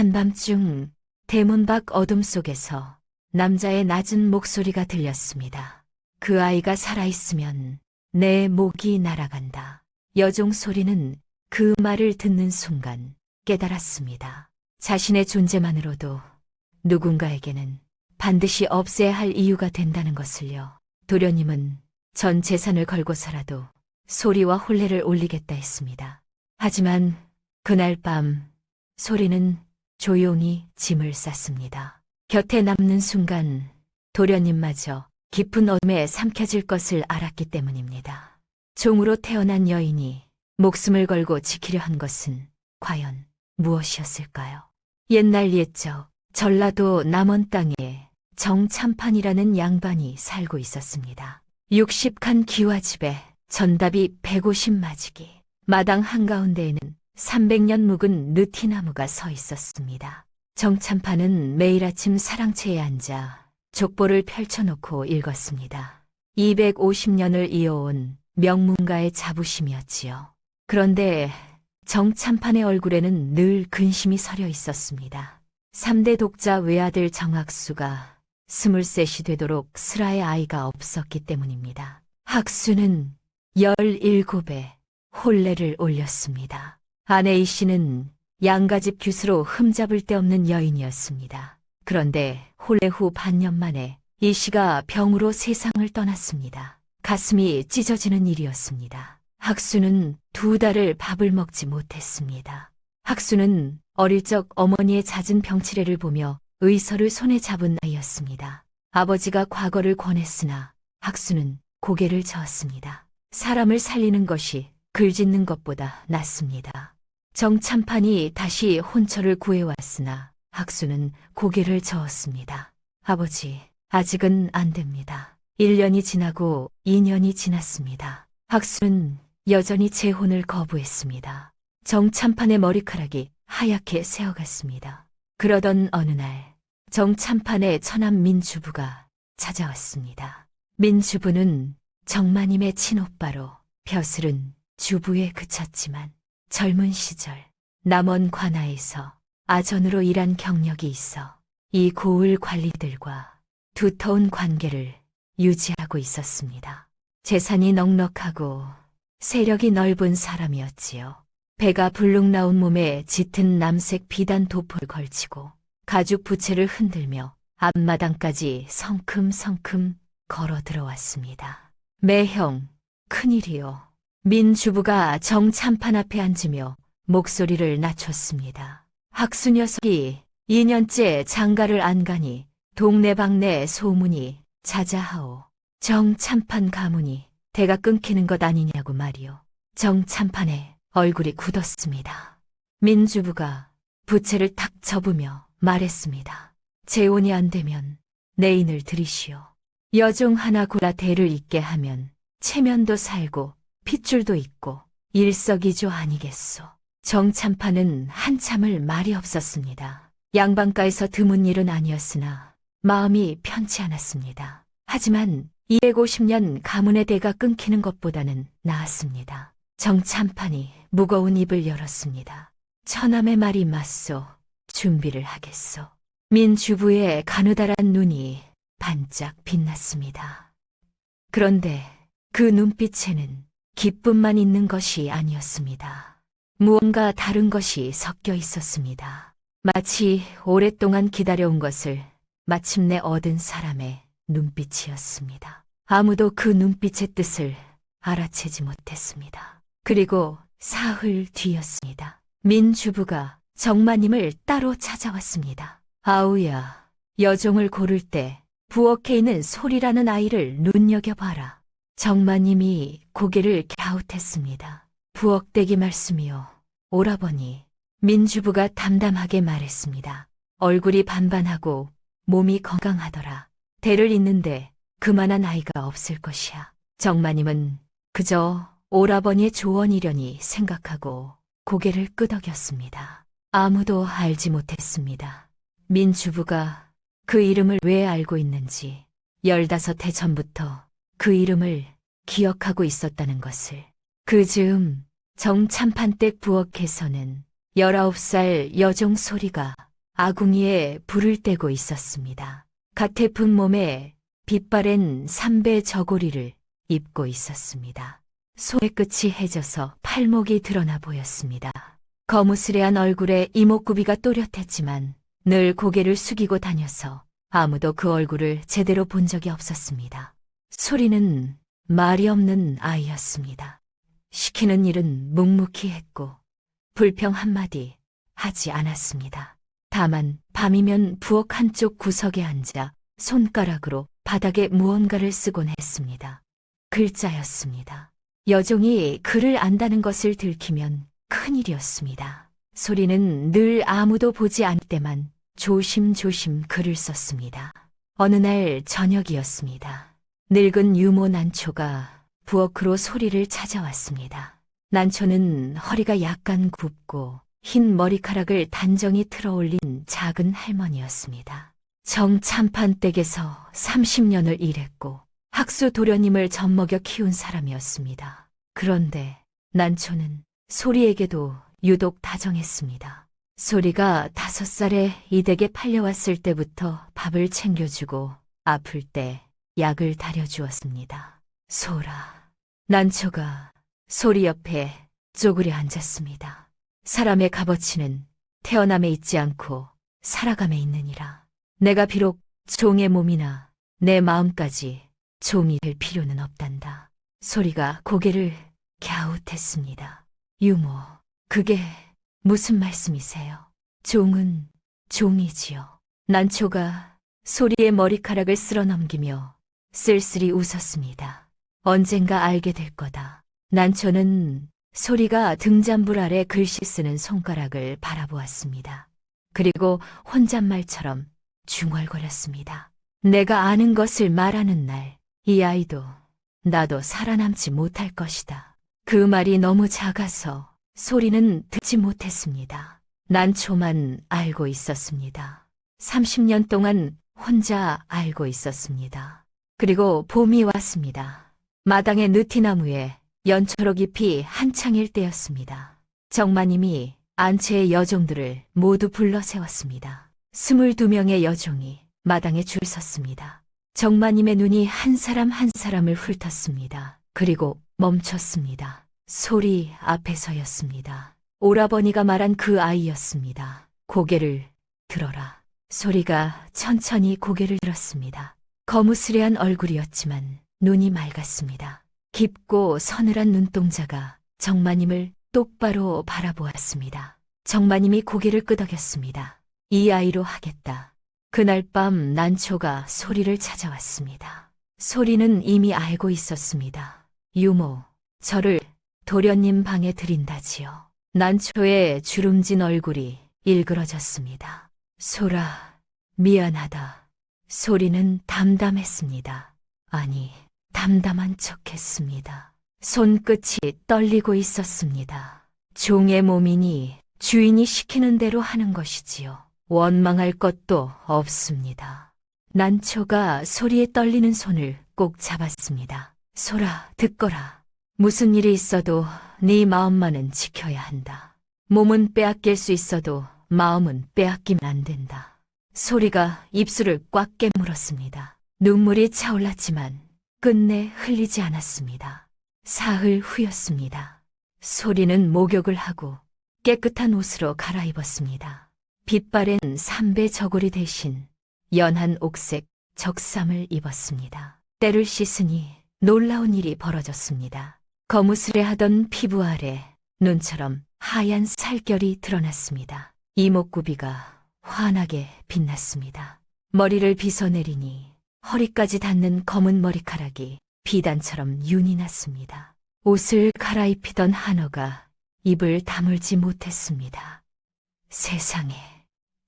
한밤중 대문 밖 어둠 속에서 남자의 낮은 목소리가 들렸습니다. 그 아이가 살아있으면 내 목이 날아간다. 여종 소리는 그 말을 듣는 순간 깨달았습니다. 자신의 존재만으로도 누군가에게는 반드시 없애야 할 이유가 된다는 것을요. 도련님은 전 재산을 걸고서라도 소리와 혼례를 올리겠다 했습니다. 하지만 그날 밤 소리는 조용히 짐을 쌌습니다. 곁에 남는 순간 도련님마저 깊은 어둠에 삼켜질 것을 알았기 때문입니다. 종으로 태어난 여인이 목숨을 걸고 지키려 한 것은 과연 무엇이었을까요? 옛날 옛적 전라도 남원 땅에 정참판이라는 양반이 살고 있었습니다. 60칸 기와집에 전답이 150마지기, 마당 한가운데에는 300년 묵은 느티나무가 서 있었습니다. 정참판은 매일 아침 사랑채에 앉아 족보를 펼쳐놓고 읽었습니다. 250년을 이어온 명문가의 자부심이었지요. 그런데 정참판의 얼굴에는 늘 근심이 서려 있었습니다. 3대 독자 외아들 정학수가 23이 되도록 슬아의 아이가 없었기 때문입니다. 학수는 17에 혼례를 올렸습니다. 아내 이 씨는 양가집 규수로 흠잡을 데 없는 여인이었습니다. 그런데 혼례 후 반년 만에 이 씨가 병으로 세상을 떠났습니다. 가슴이 찢어지는 일이었습니다. 학수는 2달을 밥을 먹지 못했습니다. 학수는 어릴 적 어머니의 잦은 병치레를 보며 의서를 손에 잡은 아이였습니다. 아버지가 과거를 권했으나 학수는 고개를 저었습니다. 사람을 살리는 것이 글 짓는 것보다 낫습니다. 정참판이 다시 혼처를 구해왔으나 학수는 고개를 저었습니다. 아버지, 아직은 안 됩니다. 1년이 지나고 2년이 지났습니다. 학수는 여전히 재혼을 거부했습니다. 정참판의 머리카락이 하얗게 새어갔습니다. 그러던 어느 날 정참판의 처남 민주부가 찾아왔습니다. 민주부는 정마님의 친오빠로 벼슬은 주부에 그쳤지만 젊은 시절 남원 관아에서 아전으로 일한 경력이 있어 이 고을 관리들과 두터운 관계를 유지하고 있었습니다. 재산이 넉넉하고 세력이 넓은 사람이었지요. 배가 불룩 나온 몸에 짙은 남색 비단 도포를 걸치고 가죽 부채를 흔들며 앞마당까지 성큼성큼 걸어 들어왔습니다. 매형, 큰일이요. 민주부가 정참판 앞에 앉으며 목소리를 낮췄습니다. 학수 녀석이 2년째 장가를 안 가니 동네방네 소문이 자자하오. 정참판 가문이 대가 끊기는 것 아니냐고 말이오. 정참판의 얼굴이 굳었습니다. 민주부가 부채를 탁 접으며 말했습니다. 재혼이 안 되면 내인을 들이시오. 여종 하나 골라 대를 잇게 하면 체면도 살고 핏줄도 있고 일석이조 아니겠소. 정참판은 한참을 말이 없었습니다. 양반가에서 드문 일은 아니었으나 마음이 편치 않았습니다. 하지만 250년 가문의 대가 끊기는 것보다는 나았습니다. 정참판이 무거운 입을 열었습니다. 처남의 말이 맞소. 준비를 하겠소. 민주부의 가느다란 눈이 반짝 빛났습니다. 그런데 그 눈빛에는 기쁨만 있는 것이 아니었습니다. 무언가 다른 것이 섞여 있었습니다. 마치 오랫동안 기다려온 것을 마침내 얻은 사람의 눈빛이었습니다. 아무도 그 눈빛의 뜻을 알아채지 못했습니다. 그리고 사흘 뒤였습니다. 민주부가 정마님을 따로 찾아왔습니다. 아우야, 여종을 고를 때 부엌에 있는 소리라는 아이를 눈여겨봐라. 정마님이 고개를 갸웃했습니다. 부엌대기 말씀이요. 오라버니, 민주부가 담담하게 말했습니다. 얼굴이 반반하고 몸이 건강하더라. 대를 잇는데 그만한 아이가 없을 것이야. 정마님은 그저 오라버니의 조언이려니 생각하고 고개를 끄덕였습니다. 아무도 알지 못했습니다. 민주부가 그 이름을 왜 알고 있는지 15해 전부터 그 이름을 기억하고 있었다는 것을. 그 즈음 정참판댁 부엌에서는 19살 여종 소리가 아궁이에 불을 떼고 있었습니다. 가태픈 몸에 빛바랜 삼배 저고리를 입고 있었습니다. 손의 끝이 해져서 팔목이 드러나 보였습니다. 거무스레한 얼굴에 이목구비가 또렷했지만 늘 고개를 숙이고 다녀서 아무도 그 얼굴을 제대로 본 적이 없었습니다. 소리는 말이 없는 아이였습니다. 시키는 일은 묵묵히 했고 불평 한마디 하지 않았습니다. 다만 밤이면 부엌 한쪽 구석에 앉아 손가락으로 바닥에 무언가를 쓰곤 했습니다. 글자였습니다. 여종이 글을 안다는 것을 들키면 큰일이었습니다. 소리는 늘 아무도 보지 않을 때만 조심조심 글을 썼습니다. 어느 날 저녁이었습니다. 늙은 유모 난초가 부엌으로 소리를 찾아왔습니다. 난초는 허리가 약간 굽고 흰 머리카락을 단정히 틀어올린 작은 할머니였습니다. 정참판댁에서 30년을 일했고 학수 도련님을 젖먹여 키운 사람이었습니다. 그런데 난초는 소리에게도 유독 다정했습니다. 소리가 5살에 이 댁에 팔려왔을 때부터 밥을 챙겨주고 아플 때 약을 다려주었습니다. 소라. 난초가 소리 옆에 쪼그려 앉았습니다. 사람의 값어치는 태어남에 있지 않고 살아감에 있느니라. 내가 비록 종의 몸이나 내 마음까지 종이 될 필요는 없단다. 소리가 고개를 갸웃했습니다. 유모, 그게 무슨 말씀이세요? 종은 종이지요. 난초가 소리의 머리카락을 쓸어넘기며 쓸쓸히 웃었습니다. 언젠가 알게 될 거다. 난초는 소리가 등잔불 아래 글씨 쓰는 손가락을 바라보았습니다. 그리고 혼잣말처럼 중얼거렸습니다. 내가 아는 것을 말하는 날, 이 아이도 나도 살아남지 못할 것이다. 그 말이 너무 작아서 소리는 듣지 못했습니다. 난초만 알고 있었습니다. 30년 동안 혼자 알고 있었습니다. 그리고 봄이 왔습니다. 마당의 느티나무에 연초록 잎이 한창일 때였습니다. 정마님이 안채의 여종들을 모두 불러 세웠습니다. 22명의 여종이 마당에 줄 섰습니다. 정마님의 눈이 한 사람 한 사람을 훑었습니다. 그리고 멈췄습니다. 소리 앞에서였습니다. 오라버니가 말한 그 아이였습니다. 고개를 들어라. 소리가 천천히 고개를 들었습니다. 거무스레한 얼굴이었지만 눈이 맑았습니다. 깊고 서늘한 눈동자가 정마님을 똑바로 바라보았습니다. 정마님이 고개를 끄덕였습니다. 이 아이로 하겠다. 그날 밤 난초가 소리를 찾아왔습니다. 소리는 이미 알고 있었습니다. 유모, 저를 도련님 방에 들인다지요. 난초의 주름진 얼굴이 일그러졌습니다. 소라, 미안하다. 소리는 담담했습니다. 아니, 담담한 척했습니다. 손끝이 떨리고 있었습니다. 종의 몸이니 주인이 시키는 대로 하는 것이지요. 원망할 것도 없습니다. 난초가 소리에 떨리는 손을 꼭 잡았습니다. 소라, 듣거라. 무슨 일이 있어도 네 마음만은 지켜야 한다. 몸은 빼앗길 수 있어도 마음은 빼앗기면 안 된다. 소리가 입술을 꽉 깨물었습니다. 눈물이 차올랐지만 끝내 흘리지 않았습니다. 사흘 후였습니다. 소리는 목욕을 하고 깨끗한 옷으로 갈아입었습니다. 빛바랜 삼배 저고리 대신 연한 옥색 적삼을 입었습니다. 때를 씻으니 놀라운 일이 벌어졌습니다. 거무스레하던 피부 아래 눈처럼 하얀 살결이 드러났습니다. 이목구비가 환하게 빛났습니다. 머리를 빗어내리니 허리까지 닿는 검은 머리카락이 비단처럼 윤이 났습니다. 옷을 갈아입히던 한어가 입을 다물지 못했습니다. 세상에,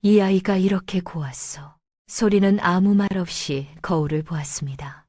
이 아이가 이렇게 고왔어. 소리는 아무 말 없이 거울을 보았습니다.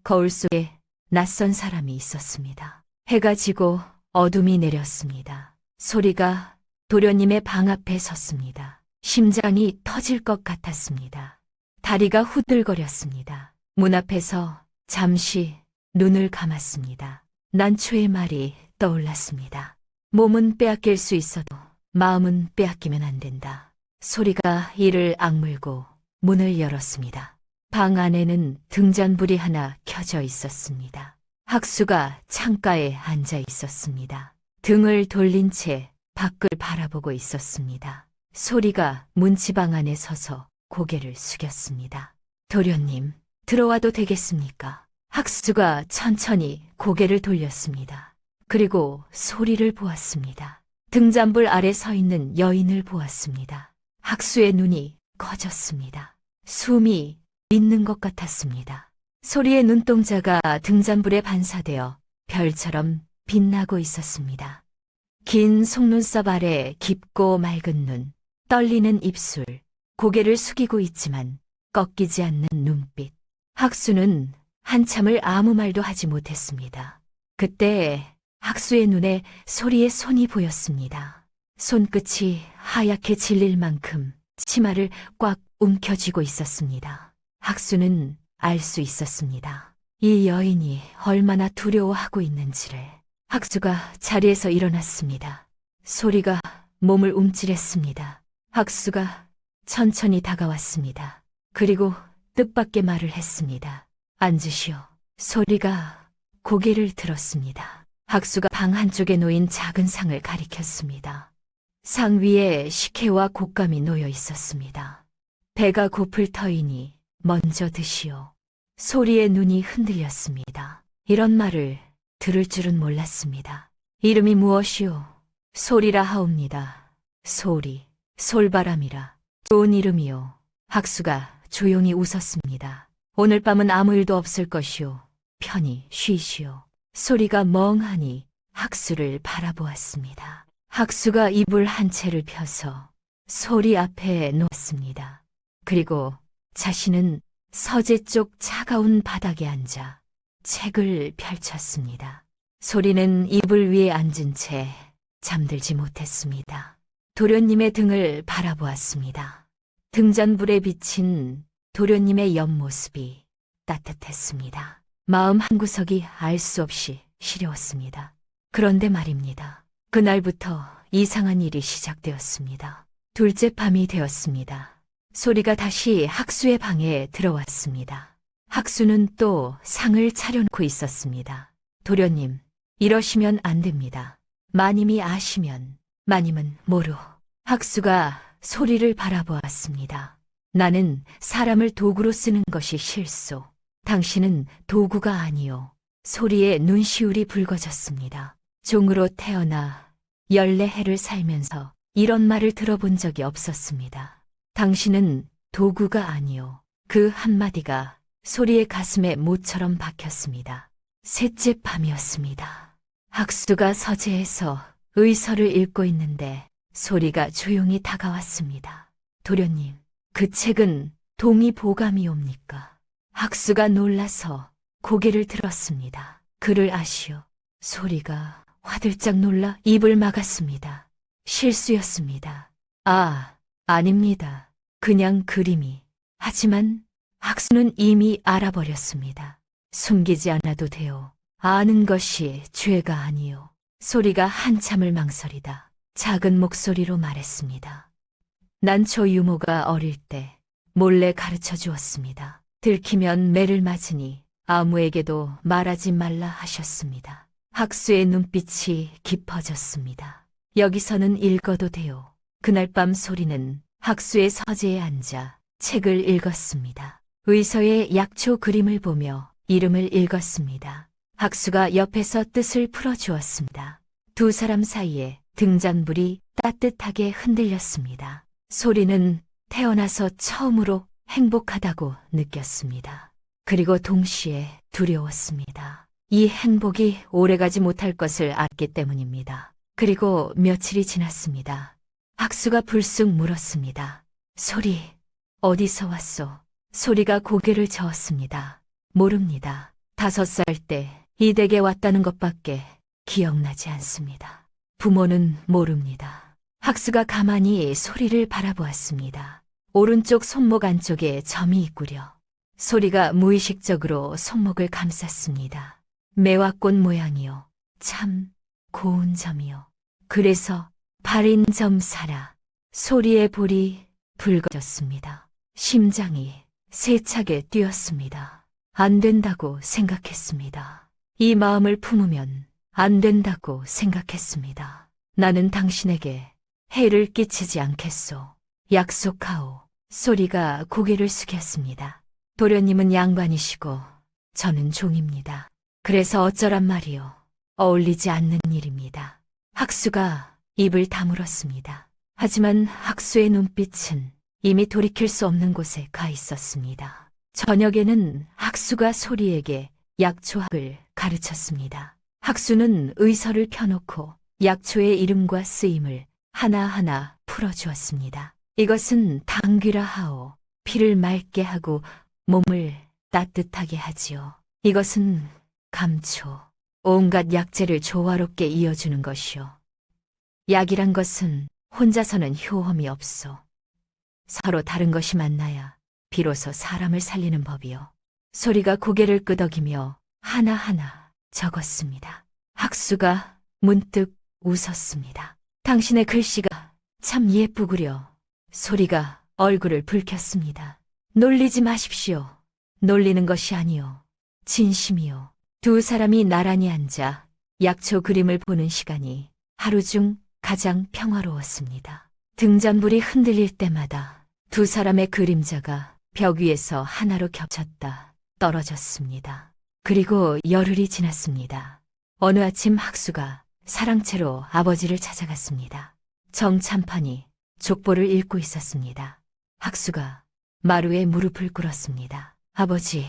거울 속에 낯선 사람이 있었습니다. 해가 지고 어둠이 내렸습니다. 소리가 도련님의 방 앞에 섰습니다. 심장이 터질 것 같았습니다. 다리가 후들거렸습니다. 문 앞에서 잠시 눈을 감았습니다. 난초의 말이 떠올랐습니다. 몸은 빼앗길 수 있어도 마음은 빼앗기면 안 된다. 소리가 이를 악물고 문을 열었습니다. 방 안에는 등잔불이 하나 켜져 있었습니다. 학수가 창가에 앉아 있었습니다. 등을 돌린 채 밖을 바라보고 있었습니다. 소리가 문지방 안에 서서 고개를 숙였습니다. 도련님, 들어와도 되겠습니까? 학수가 천천히 고개를 돌렸습니다. 그리고 소리를 보았습니다. 등잔불 아래 서 있는 여인을 보았습니다. 학수의 눈이 커졌습니다. 숨이 멎는 것 같았습니다. 소리의 눈동자가 등잔불에 반사되어 별처럼 빛나고 있었습니다. 긴 속눈썹 아래 깊고 맑은 눈, 떨리는 입술, 고개를 숙이고 있지만 꺾이지 않는 눈빛. 학수는 한참을 아무 말도 하지 못했습니다. 그때 학수의 눈에 소리의 손이 보였습니다. 손끝이 하얗게 질릴 만큼 치마를 꽉 움켜쥐고 있었습니다. 학수는 알 수 있었습니다. 이 여인이 얼마나 두려워하고 있는지를. 학수가 자리에서 일어났습니다. 소리가 몸을 움찔했습니다. 학수가 천천히 다가왔습니다. 그리고 뜻밖의 말을 했습니다. 앉으시오. 소리가 고개를 들었습니다. 학수가 방 한쪽에 놓인 작은 상을 가리켰습니다. 상 위에 식혜와 곶감이 놓여 있었습니다. 배가 고플 터이니 먼저 드시오. 소리의 눈이 흔들렸습니다. 이런 말을 들을 줄은 몰랐습니다. 이름이 무엇이오? 소리라 하옵니다. 소리, 솔바람이라. 좋은 이름이오. 학수가 조용히 웃었습니다. 오늘 밤은 아무 일도 없을 것이오. 편히 쉬시오. 소리가 멍하니 학수를 바라보았습니다. 학수가 이불 한 채를 펴서 소리 앞에 놓았습니다. 그리고 자신은 서재 쪽 차가운 바닥에 앉아 책을 펼쳤습니다. 소리는 이불 위에 앉은 채 잠들지 못했습니다. 도련님의 등을 바라보았습니다. 등잔불에 비친 도련님의 옆모습이 따뜻했습니다. 마음 한구석이 알 수 없이 시려웠습니다. 그런데 말입니다. 그날부터 이상한 일이 시작되었습니다. 둘째 밤이 되었습니다. 소리가 다시 학수의 방에 들어왔습니다. 학수는 또 상을 차려놓고 있었습니다. 도련님, 이러시면 안 됩니다. 마님이 아시면, 마님은 모르. 학수가 소리를 바라보았습니다. 나는 사람을 도구로 쓰는 것이 실소. 당신은 도구가 아니오. 소리의 눈시울이 붉어졌습니다. 종으로 태어나 14해를 살면서 이런 말을 들어본 적이 없었습니다. 당신은 도구가 아니오. 그 한마디가 소리의 가슴에 모처럼 박혔습니다. 셋째 밤이었습니다. 학수가 서재에서 의서를 읽고 있는데 소리가 조용히 다가왔습니다. 도련님, 그 책은 동의보감이옵니까? 학수가 놀라서 고개를 들었습니다. 그를 아시오. 소리가 화들짝 놀라 입을 막았습니다. 실수였습니다. 아, 아닙니다. 그냥 그림이. 하지만 학수는 이미 알아버렸습니다. 숨기지 않아도 돼요. 아는 것이 죄가 아니요. 소리가 한참을 망설이다 작은 목소리로 말했습니다. 난초 유모가 어릴 때 몰래 가르쳐 주었습니다. 들키면 매를 맞으니 아무에게도 말하지 말라 하셨습니다. 학수의 눈빛이 깊어졌습니다. 여기서는 읽어도 돼요. 그날 밤 소리는 학수의 서재에 앉아 책을 읽었습니다. 의서의 약초 그림을 보며 이름을 읽었습니다. 학수가 옆에서 뜻을 풀어주었습니다. 두 사람 사이에 등잔불이 따뜻하게 흔들렸습니다. 소리는 태어나서 처음으로 행복하다고 느꼈습니다. 그리고 동시에 두려웠습니다. 이 행복이 오래가지 못할 것을 알기 때문입니다. 그리고 며칠이 지났습니다. 학수가 불쑥 물었습니다. 소리, 어디서 왔소? 소리가 고개를 저었습니다. 모릅니다. 5살 때 이 댁에 왔다는 것밖에 기억나지 않습니다. 부모는 모릅니다. 학수가 가만히 소리를 바라보았습니다. 오른쪽 손목 안쪽에 점이 있구려. 소리가 무의식적으로 손목을 감쌌습니다. 매화꽃 모양이요. 참 고운 점이요. 그래서 발인 점 사라. 소리의 볼이 붉어졌습니다. 심장이 세차게 뛰었습니다. 안 된다고 생각했습니다. 이 마음을 품으면 안 된다고 생각했습니다. 나는 당신에게 해를 끼치지 않겠소. 약속하오. 소리가 고개를 숙였습니다. 도련님은 양반이시고 저는 종입니다. 그래서 어쩌란 말이요. 어울리지 않는 일입니다. 학수가 입을 다물었습니다. 하지만 학수의 눈빛은 이미 돌이킬 수 없는 곳에 가 있었습니다. 저녁에는 학수가 소리에게 약초학을 가르쳤습니다. 학수는 의서를 펴놓고 약초의 이름과 쓰임을 하나하나 풀어주었습니다. 이것은 당귀라 하오. 피를 맑게 하고 몸을 따뜻하게 하지요. 이것은 감초. 온갖 약재를 조화롭게 이어주는 것이요. 약이란 것은 혼자서는 효험이 없소. 서로 다른 것이 만나야 비로소 사람을 살리는 법이요. 소리가 고개를 끄덕이며 하나하나 적었습니다. 학수가 문득 웃었습니다. 당신의 글씨가 참 예쁘구려. 소리가 얼굴을 붉혔습니다. 놀리지 마십시오. 놀리는 것이 아니요. 진심이요. 두 사람이 나란히 앉아 약초 그림을 보는 시간이 하루 중 가장 평화로웠습니다. 등잔불이 흔들릴 때마다 두 사람의 그림자가 벽 위에서 하나로 겹쳤다 떨어졌습니다. 그리고 열흘이 지났습니다. 어느 아침 학수가 사랑채로 아버지를 찾아갔습니다. 정참판이 족보를 읽고 있었습니다. 학수가 마루에 무릎을 꿇었습니다. 아버지,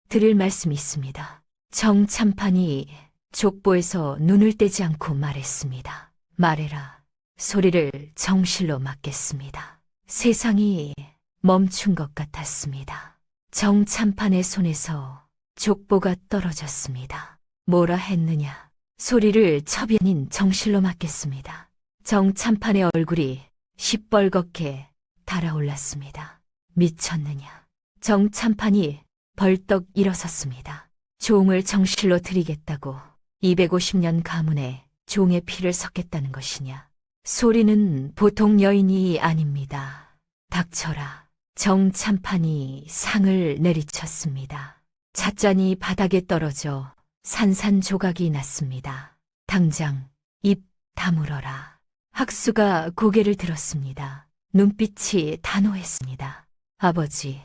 드릴 말씀이 있습니다. 정참판이 족보에서 눈을 떼지 않고 말했습니다. 말해라. 소리를 정실로 맡겠습니다. 세상이 멈춘 것 같았습니다. 정참판의 손에서 족보가 떨어졌습니다. 뭐라 했느냐. 소리를 첩연인 정실로 맡겠습니다. 정참판의 얼굴이 시뻘겋게 달아올랐습니다. 미쳤느냐. 정참판이 벌떡 일어섰습니다. 종을 정실로 드리겠다고 250년 가문에 종의 피를 섞겠다는 것이냐. 소리는 보통 여인이 아닙니다. 닥쳐라. 정참판이 상을 내리쳤습니다. 찻잔이 바닥에 떨어져 산산조각이 났습니다. 당장 입 다물어라. 학수가 고개를 들었습니다. 눈빛이 단호했습니다. 아버지,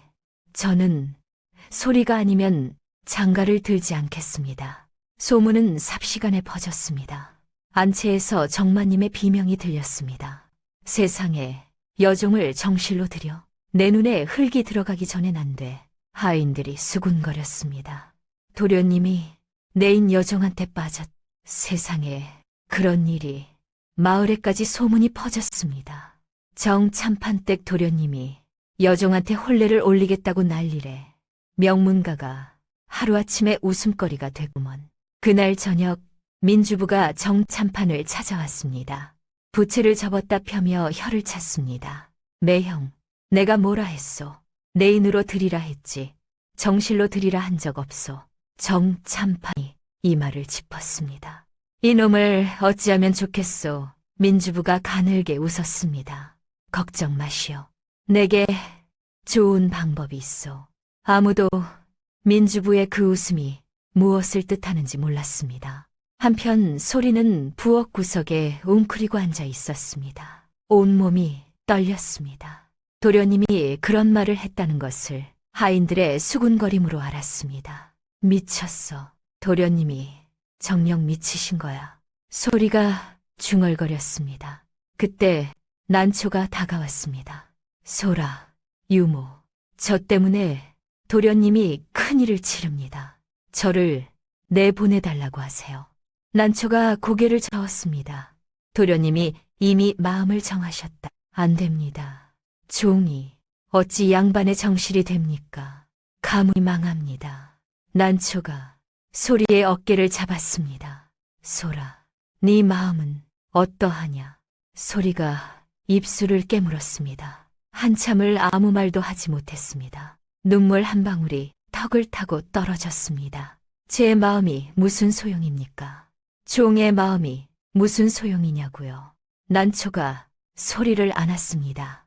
저는 소리가 아니면 장가를 들지 않겠습니다. 소문은 삽시간에 퍼졌습니다. 안채에서 정마님의 비명이 들렸습니다. 세상에 여종을 정실로 들여 내 눈에 흙이 들어가기 전엔 안 돼. 하인들이 수군거렸습니다. 도련님이 내인 여종한테 빠졌. 세상에 그런 일이 마을에까지 소문이 퍼졌습니다. 정참판댁 도련님이 여종한테 혼례를 올리겠다고 난리래. 명문가가 하루아침에 웃음거리가 되구먼. 그날 저녁 민주부가 정참판을 찾아왔습니다. 부채를 접었다 펴며 혀를 찼습니다. 매형, 내가 뭐라 했소? 내인으로 드리라 했지. 정실로 드리라 한 적 없소. 정참판이 이 말을 짚었습니다. 이놈을 어찌하면 좋겠소. 민주부가 가늘게 웃었습니다. 걱정 마시오. 내게 좋은 방법이 있소. 아무도 민주부의 그 웃음이 무엇을 뜻하는지 몰랐습니다. 한편 소리는 부엌 구석에 웅크리고 앉아 있었습니다. 온몸이 떨렸습니다. 도련님이 그런 말을 했다는 것을 하인들의 수군거림으로 알았습니다. 미쳤어. 도련님이 정녕 미치신 거야. 소리가 중얼거렸습니다. 그때 난초가 다가왔습니다. 소라, 유모, 저 때문에 도련님이 큰일을 치릅니다. 저를 내보내달라고 하세요. 난초가 고개를 저었습니다. 도련님이 이미 마음을 정하셨다. 안 됩니다. 종이 어찌 양반의 정실이 됩니까? 가문이 망합니다. 난초가 소리의 어깨를 잡았습니다. 소라, 네 마음은 어떠하냐? 소리가 입술을 깨물었습니다. 한참을 아무 말도 하지 못했습니다. 눈물 한 방울이 턱을 타고 떨어졌습니다. 제 마음이 무슨 소용입니까? 종의 마음이 무슨 소용이냐고요. 난초가 소리를 안았습니다.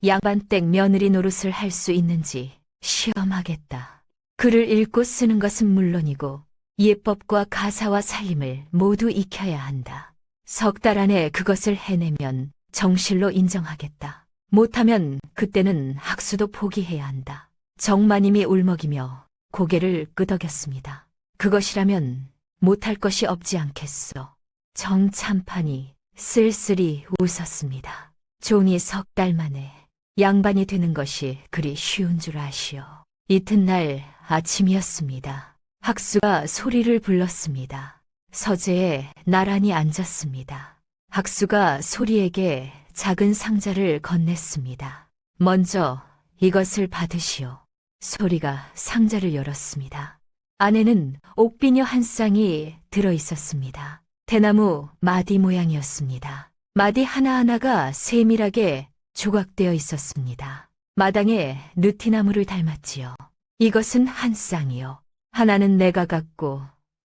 양반댁 며느리 노릇을 할 수 있는지 시험하겠다. 글을 읽고 쓰는 것은 물론이고 예법과 가사와 살림을 모두 익혀야 한다. 3달 안에 그것을 해내면 정실로 인정하겠다. 못하면 그때는 학수도 포기해야 한다. 정마님이 울먹이며 고개를 끄덕였습니다. 그것이라면 못할 것이 없지 않겠소. 정참판이 쓸쓸히 웃었습니다. 종이 3달 만에 양반이 되는 것이 그리 쉬운 줄 아시오. 이튿날 아침이었습니다. 학수가 소리를 불렀습니다. 서재에 나란히 앉았습니다. 학수가 소리에게 작은 상자를 건넸습니다. 먼저 이것을 받으시오. 소리가 상자를 열었습니다. 안에는 옥비녀 한 쌍이 들어 있었습니다. 대나무 마디 모양이었습니다. 마디 하나하나가 세밀하게 조각되어 있었습니다. 마당에 느티나무를 닮았지요. 이것은 한 쌍이요. 하나는 내가 갖고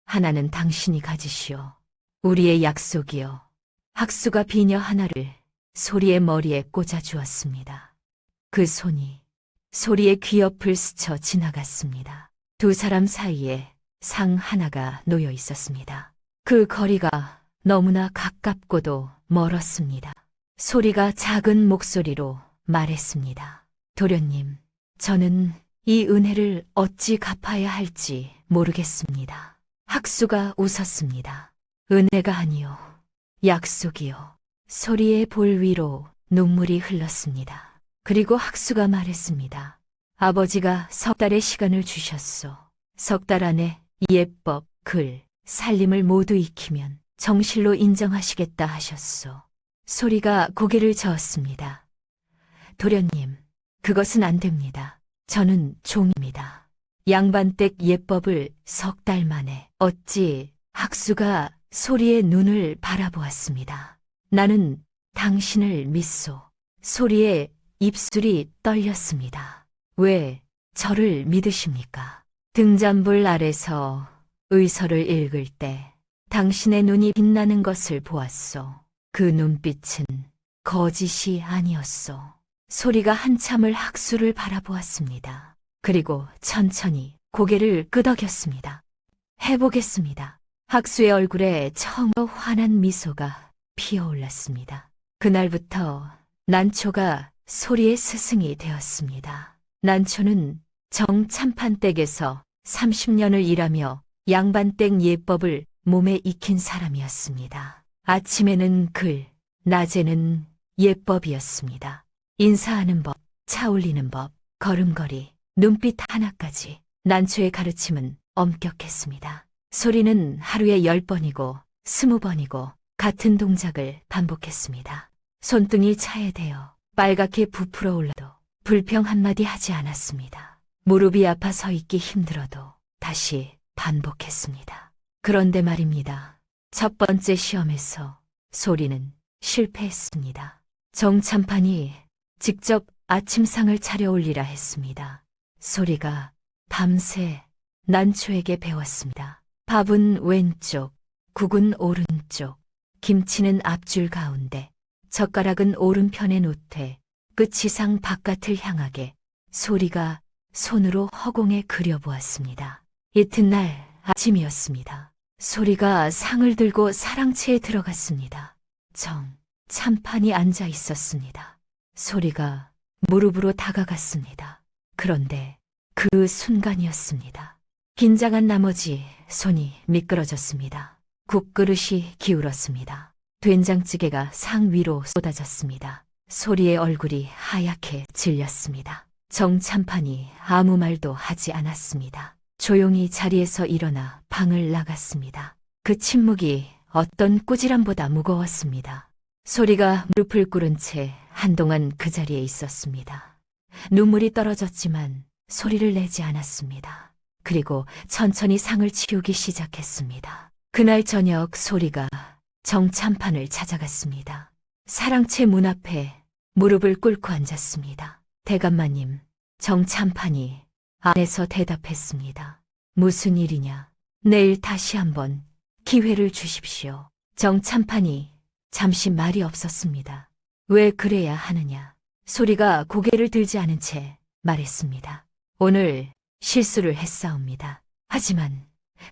하나는 당신이 가지시오. 우리의 약속이요. 학수가 비녀 하나를 소리의 머리에 꽂아 주었습니다. 그 손이 소리의 귀 옆을 스쳐 지나갔습니다. 2 사람 사이에 상 하나가 놓여 있었습니다. 그 거리가 너무나 가깝고도 멀었습니다. 소리가 작은 목소리로 말했습니다. 도련님, 저는 이 은혜를 어찌 갚아야 할지 모르겠습니다. 학수가 웃었습니다. 은혜가 아니요, 약속이요. 소리의 볼 위로 눈물이 흘렀습니다. 그리고 학수가 말했습니다. 아버지가 3달의 시간을 주셨소. 3달 안에 예법, 글, 살림을 모두 익히면 정실로 인정하시겠다 하셨소. 소리가 고개를 저었습니다. 도련님, 그것은 안 됩니다. 저는 종입니다. 양반댁 예법을 3달 만에 어찌. 학수가 소리의 눈을 바라보았습니다. 나는 당신을 믿소. 소리의 입술이 떨렸습니다. 왜 저를 믿으십니까? 등잔불 아래서 의서를 읽을 때 당신의 눈이 빛나는 것을 보았소. 그 눈빛은 거짓이 아니었소. 소리가 한참을 학수를 바라보았습니다. 그리고 천천히 고개를 끄덕였습니다. 해보겠습니다. 학수의 얼굴에 처음으로 환한 미소가 피어올랐습니다. 그날부터 난초가 소리의 스승이 되었습니다. 난초는 정참판댁에서 30년을 일하며 양반댁 예법을 몸에 익힌 사람이었습니다. 아침에는 글, 낮에는 예법이었습니다. 인사하는 법, 차 올리는 법, 걸음걸이, 눈빛 하나까지 난초의 가르침은 엄격했습니다. 소리는 하루에 10번이고 20번이고 같은 동작을 반복했습니다. 손등이 차에 대어 빨갛게 부풀어 올라도 불평 한마디 하지 않았습니다. 무릎이 아파 서 있기 힘들어도 다시 반복했습니다. 그런데 말입니다. 1번째 시험에서 소리는 실패했습니다. 정참판이 직접 아침상을 차려올리라 했습니다. 소리가 밤새 난초에게 배웠습니다. 밥은 왼쪽, 국은 오른쪽, 김치는 앞줄 가운데, 젓가락은 오른편에 놓되 끝이상 바깥을 향하게 소리가 손으로 허공에 그려보았습니다. 이튿날 아침이었습니다. 소리가 상을 들고 사랑채에 들어갔습니다. 참판이 앉아 있었습니다. 소리가 무릎으로 다가갔습니다. 그런데 그 순간이었습니다. 긴장한 나머지 손이 미끄러졌습니다. 국그릇이 기울었습니다. 된장찌개가 상 위로 쏟아졌습니다. 소리의 얼굴이 하얗게 질렸습니다. 정참판이 아무 말도 하지 않았습니다. 조용히 자리에서 일어나 방을 나갔습니다. 그 침묵이 어떤 꾸지람보다 무거웠습니다. 소리가 무릎을 꿇은 채 한동안 그 자리에 있었습니다. 눈물이 떨어졌지만 소리를 내지 않았습니다. 그리고 천천히 상을 치우기 시작했습니다. 그날 저녁 소리가 정참판을 찾아갔습니다. 사랑채 문 앞에 무릎을 꿇고 앉았습니다. 대감마님, 정참판이 안에서 대답했습니다. 무슨 일이냐? 내일 다시 한번 기회를 주십시오. 정참판이 잠시 말이 없었습니다. 왜 그래야 하느냐? 소리가 고개를 들지 않은 채 말했습니다. 오늘 실수를 했사옵니다. 하지만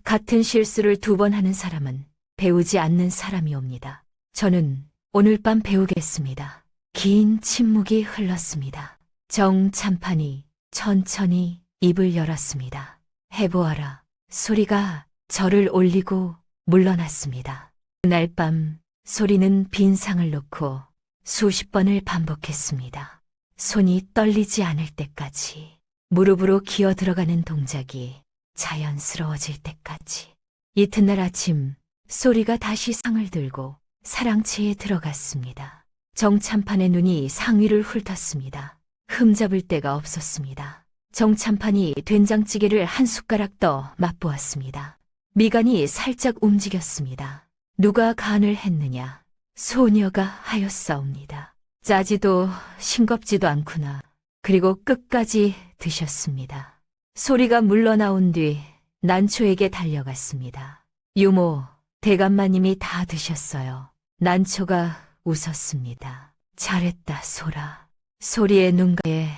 같은 실수를 2번 하는 사람은 배우지 않는 사람이옵니다. 저는 오늘 밤 배우겠습니다. 긴 침묵이 흘렀습니다. 정참판이 천천히 입을 열었습니다. 해보아라. 소리가 절을 올리고 물러났습니다. 그날 밤 소리는 빈 상을 놓고 수십 번을 반복했습니다. 손이 떨리지 않을 때까지, 무릎으로 기어 들어가는 동작이 자연스러워질 때까지. 이튿날 아침 소리가 다시 상을 들고 사랑채에 들어갔습니다. 정참판의 눈이 상 위를 훑었습니다. 흠잡을 데가 없었습니다. 정참판이 된장찌개를 한 숟가락 떠 맛보았습니다. 미간이 살짝 움직였습니다. 누가 간을 했느냐? 소녀가 하였사옵니다. 짜지도 싱겁지도 않구나. 그리고 끝까지 드셨습니다. 소리가 물러나온 뒤 난초에게 달려갔습니다. 유모, 대감마님이 다 드셨어요. 난초가 웃었습니다. 잘했다, 소라. 소리의 눈가에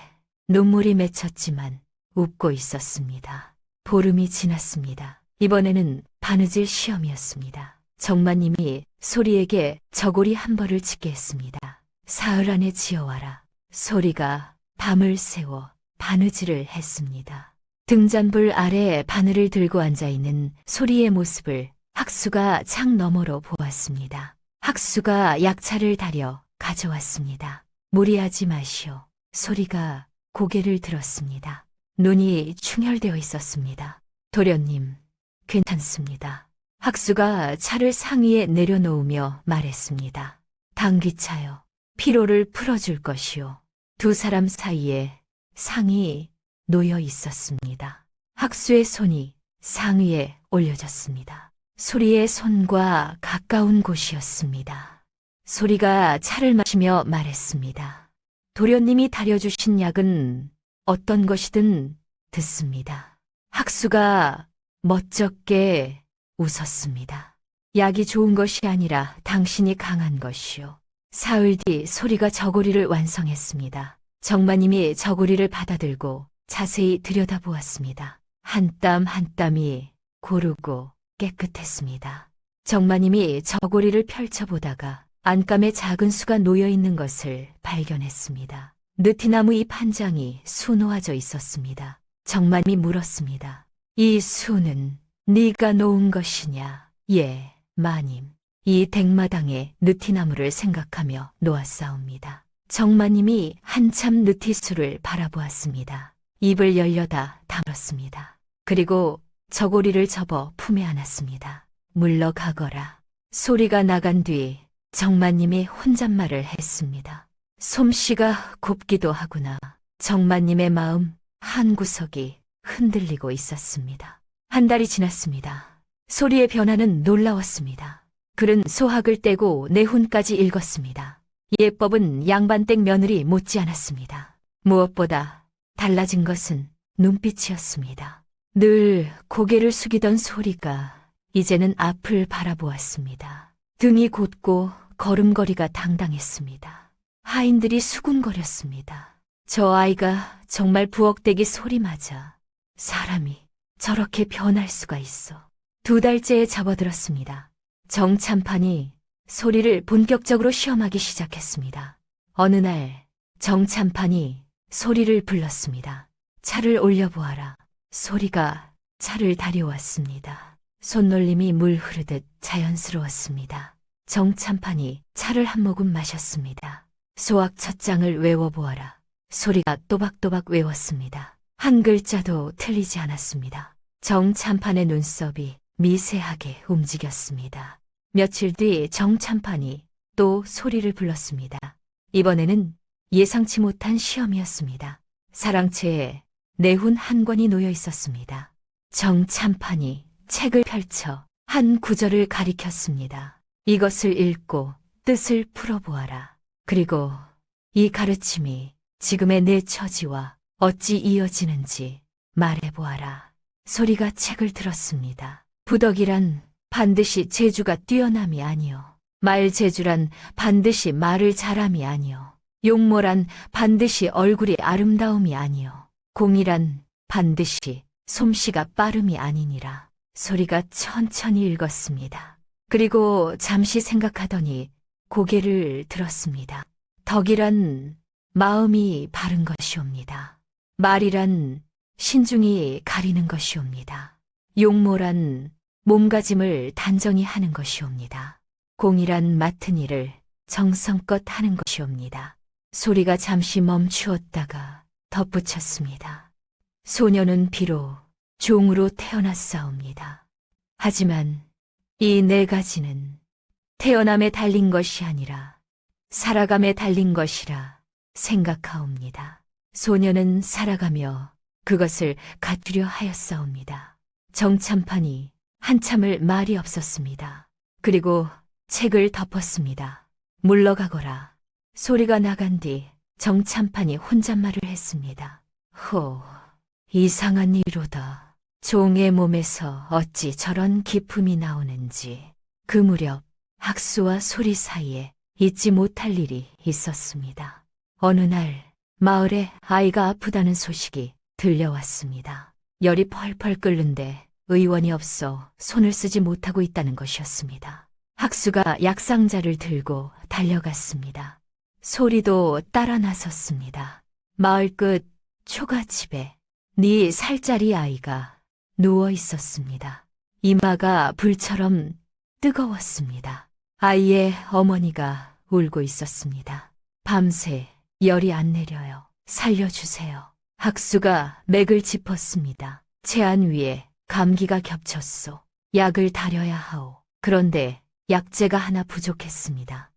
눈물이 맺혔지만 웃고 있었습니다. 보름이 지났습니다. 이번에는 바느질 시험이었습니다. 정마님이 소리에게 저고리 한 벌을 짓게 했습니다. 사흘 안에 지어와라. 소리가 밤을 새워 바느질을 했습니다. 등잔불 아래 바늘을 들고 앉아있는 소리의 모습을 학수가 창 너머로 보았습니다. 학수가 약차를 다려 가져왔습니다. 무리하지 마시오. 소리가 고개를 들었습니다. 눈이 충혈되어 있었습니다. 도련님, 괜찮습니다. 학수가 차를 상위에 내려놓으며 말했습니다. 당귀차요. 피로를 풀어줄 것이오. 2 사람 사이에 상이 놓여 있었습니다. 학수의 손이 상위에 올려졌습니다. 소리의 손과 가까운 곳이었습니다. 소리가 차를 마시며 말했습니다. 도련님이 다려주신 약은 어떤 것이든 듣습니다. 학수가 멋쩍게 웃었습니다. 약이 좋은 것이 아니라 당신이 강한 것이요. 사흘 뒤 소리가 저고리를 완성했습니다. 정마님이 저고리를 받아들고 자세히 들여다보았습니다. 한 땀 한 땀이 고르고 깨끗했습니다. 정마님이 저고리를 펼쳐보다가 안감에 작은 수가 놓여있는 것을 발견했습니다. 느티나무 잎 한 장이 수놓아져 있었습니다. 정마님이 물었습니다. 이 수는 네가 놓은 것이냐? 예, 마님. 이 댁마당에 느티나무를 생각하며 놓았사옵니다. 정마님이 한참 느티수를 바라보았습니다. 입을 열려다 다물었습니다. 그리고 저고리를 접어 품에 안았습니다. 물러가거라. 소리가 나간 뒤 정마님이 혼잣말을 했습니다. 솜씨가 곱기도 하구나. 정마님의 마음 한 구석이 흔들리고 있었습니다. 한 달이 지났습니다. 소리의 변화는 놀라웠습니다. 글은 소학을 떼고 내훈까지 읽었습니다. 예법은 양반댁 며느리 못지 않았습니다. 무엇보다 달라진 것은 눈빛이었습니다. 늘 고개를 숙이던 소리가 이제는 앞을 바라보았습니다. 등이 곧고 걸음걸이가 당당했습니다. 하인들이 수군거렸습니다. 저 아이가 정말 부엌대기 소리마저 사람이 저렇게 변할 수가 있어. 2 달째에 접어들었습니다. 정참판이 소리를 본격적으로 시험하기 시작했습니다. 어느 날 정참판이 소리를 불렀습니다. 차를 올려보아라. 소리가 차를 다려왔습니다. 손놀림이 물 흐르듯 자연스러웠습니다. 정참판이 차를 한 모금 마셨습니다. 소학 첫 장을 외워보아라. 소리가 또박또박 외웠습니다. 한 글자도 틀리지 않았습니다. 정참판의 눈썹이 미세하게 움직였습니다. 며칠 뒤 정참판이 또 소리를 불렀습니다. 이번에는 예상치 못한 시험이었습니다. 사랑채에 내훈 한 권이 놓여 있었습니다. 정참판이 책을 펼쳐 한 구절을 가리켰습니다. 이것을 읽고 뜻을 풀어보아라. 그리고 이 가르침이 지금의 내 처지와 어찌 이어지는지 말해보아라. 소리가 책을 들었습니다. 부덕이란 반드시 재주가 뛰어남이 아니요. 말 재주란 반드시 말을 잘함이 아니요. 용모란 반드시 얼굴이 아름다움이 아니요. 공이란 반드시 솜씨가 빠름이 아니니라. 소리가 천천히 읽었습니다. 그리고 잠시 생각하더니 고개를 들었습니다. 덕이란 마음이 바른 것이옵니다. 말이란 신중히 가리는 것이옵니다. 용모란 몸가짐을 단정히 하는 것이옵니다. 공이란 맡은 일을 정성껏 하는 것이옵니다. 소리가 잠시 멈추었다가 덧붙였습니다. 소녀는 비록 종으로 태어났사옵니다. 하지만 이 네 가지는 태어남에 달린 것이 아니라 살아감에 달린 것이라 생각하옵니다. 소녀는 살아가며 그것을 갖추려 하였사옵니다. 정참판이 한참을 말이 없었습니다. 그리고 책을 덮었습니다. 물러가거라. 소리가 나간 뒤 정참판이 혼잣말을 했습니다. 호, 이상한 이로다. 종의 몸에서 어찌 저런 기품이 나오는지. 그 무렵 학수와 소리 사이에 잊지 못할 일이 있었습니다. 어느 날 마을에 아이가 아프다는 소식이 들려왔습니다. 열이 펄펄 끓는데 의원이 없어 손을 쓰지 못하고 있다는 것이었습니다. 학수가 약상자를 들고 달려갔습니다. 소리도 따라 나섰습니다. 마을 끝 초가집에 4살짜리 아이가 누워 있었습니다. 이마가 불처럼 뜨거웠습니다. 아이의 어머니가 울고 있었습니다. 밤새 열이 안 내려요. 살려주세요. 학수가 맥을 짚었습니다. 체안 위에 감기가 겹쳤소. 약을 다려야 하오. 그런데 약재가 하나 부족했습니다.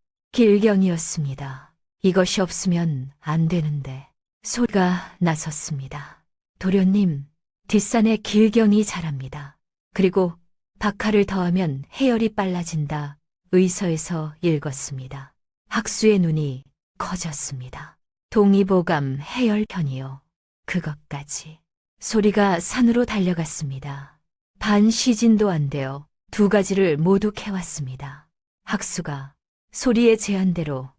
길경이었습니다. 이것이 없으면 안 되는데. 소리가 나섰습니다. 도련님, 뒷산에 길경이 자랍니다. 그리고 박하를 더하면 해열이 빨라진다. 의서에서 읽었습니다. 학수의 눈이 커졌습니다. 동의보감 해열편이요. 그것까지. 소리가 산으로 달려갔습니다. 반 시진도 안 되어 2가지를 모두 캐왔습니다. 학수가 소리의 제안대로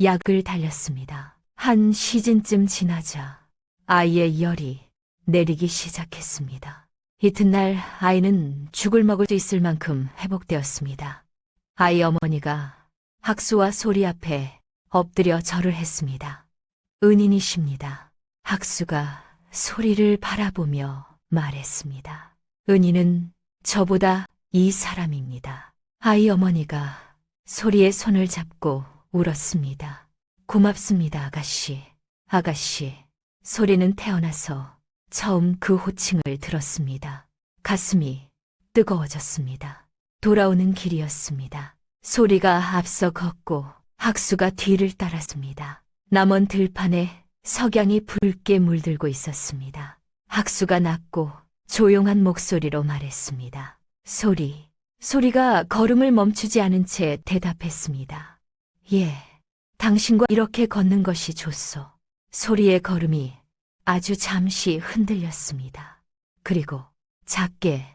약을 달렸습니다. 한 시즌쯤 지나자 아이의 열이 내리기 시작했습니다. 이튿날 아이는 죽을 먹을 수 있을 만큼 회복되었습니다. 아이 어머니가 학수와 소리 앞에 엎드려 절을 했습니다. 은인이십니다. 학수가 소리를 바라보며 말했습니다. 은인은 저보다 이 사람입니다. 아이 어머니가 소리의 손을 잡고 울었습니다. 고맙습니다, 아가씨. 아가씨. 소리는 태어나서 처음 그 호칭을 들었습니다. 가슴이 뜨거워졌습니다. 돌아오는 길이었습니다. 소리가 앞서 걷고 학수가 뒤를 따랐습니다. 남원 들판에 석양이 붉게 물들고 있었습니다. 학수가 낮고 조용한 목소리로 말했습니다. 소리가 걸음을 멈추지 않은 채 대답했습니다. 예, 당신과 이렇게 걷는 것이 좋소. 소리의 걸음이 아주 잠시 흔들렸습니다. 그리고 작게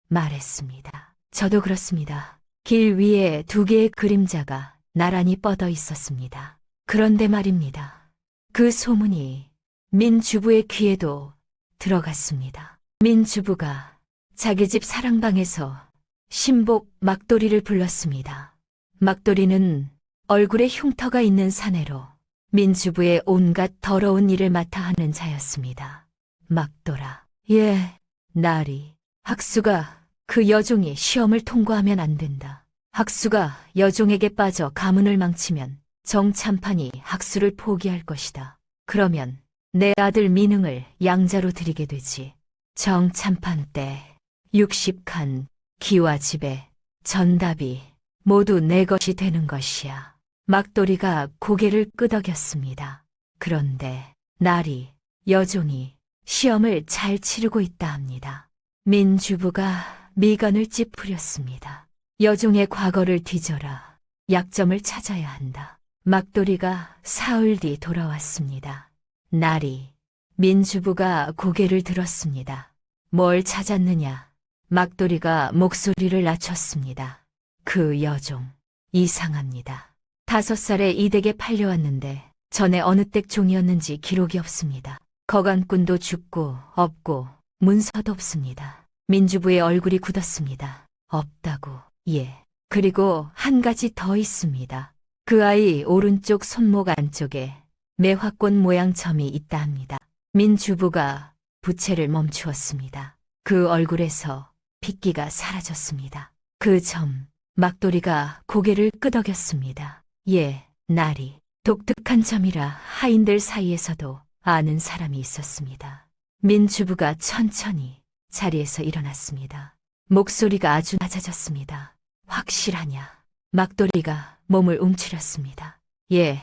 말했습니다. 저도 그렇습니다. 길 위에 2개의 그림자가 나란히 뻗어 있었습니다. 그런데 말입니다. 그 소문이 민 주부의 귀에도 들어갔습니다. 민 주부가 자기 집 사랑방에서 신복 막돌이를 불렀습니다. 막돌이는 얼굴에 흉터가 있는 사내로 민 주부의 온갖 더러운 일을 맡아 하는 자였습니다. 막돌아. 예, 나리. 학수가 그 여종이 시험을 통과하면 안 된다. 학수가 여종에게 빠져 가문을 망치면 정참판이 학수를 포기할 것이다. 그러면 내 아들 민흥을 양자로 드리게 되지. 정참판 때 60칸 기와 지배, 전답이 모두 내 것이 되는 것이야. 막돌이가 고개를 끄덕였습니다. 그런데 나리, 여종이 시험을 잘 치르고 있다 합니다. 민주부가 미간을 찌푸렸습니다. 여종의 과거를 뒤져라. 약점을 찾아야 한다. 막돌이가 사흘 뒤 돌아왔습니다. 나리, 민주부가 고개를 들었습니다. 뭘 찾았느냐? 막돌이가 목소리를 낮췄습니다. 그 여종, 이상합니다. 5살에 이댁에 팔려왔는데 전에 어느 댁 종이었는지 기록이 없습니다. 거간꾼도 죽고 없고 문서도 없습니다. 민주부의 얼굴이 굳었습니다. 없다고. 예. 그리고 한 가지 더 있습니다. 그 아이 오른쪽 손목 안쪽에 매화꽃 모양 점이 있다 합니다. 민주부가 부채를 멈추었습니다. 그 얼굴에서 핏기가 사라졌습니다. 그 점, 막돌이가 고개를 끄덕였습니다. 예, 나리. 독특한 점이라 하인들 사이에서도 아는 사람이 있었습니다. 민주부가 천천히 자리에서 일어났습니다. 목소리가 아주 낮아졌습니다. 확실하냐? 막돌이가 몸을 움츠렸습니다. 예,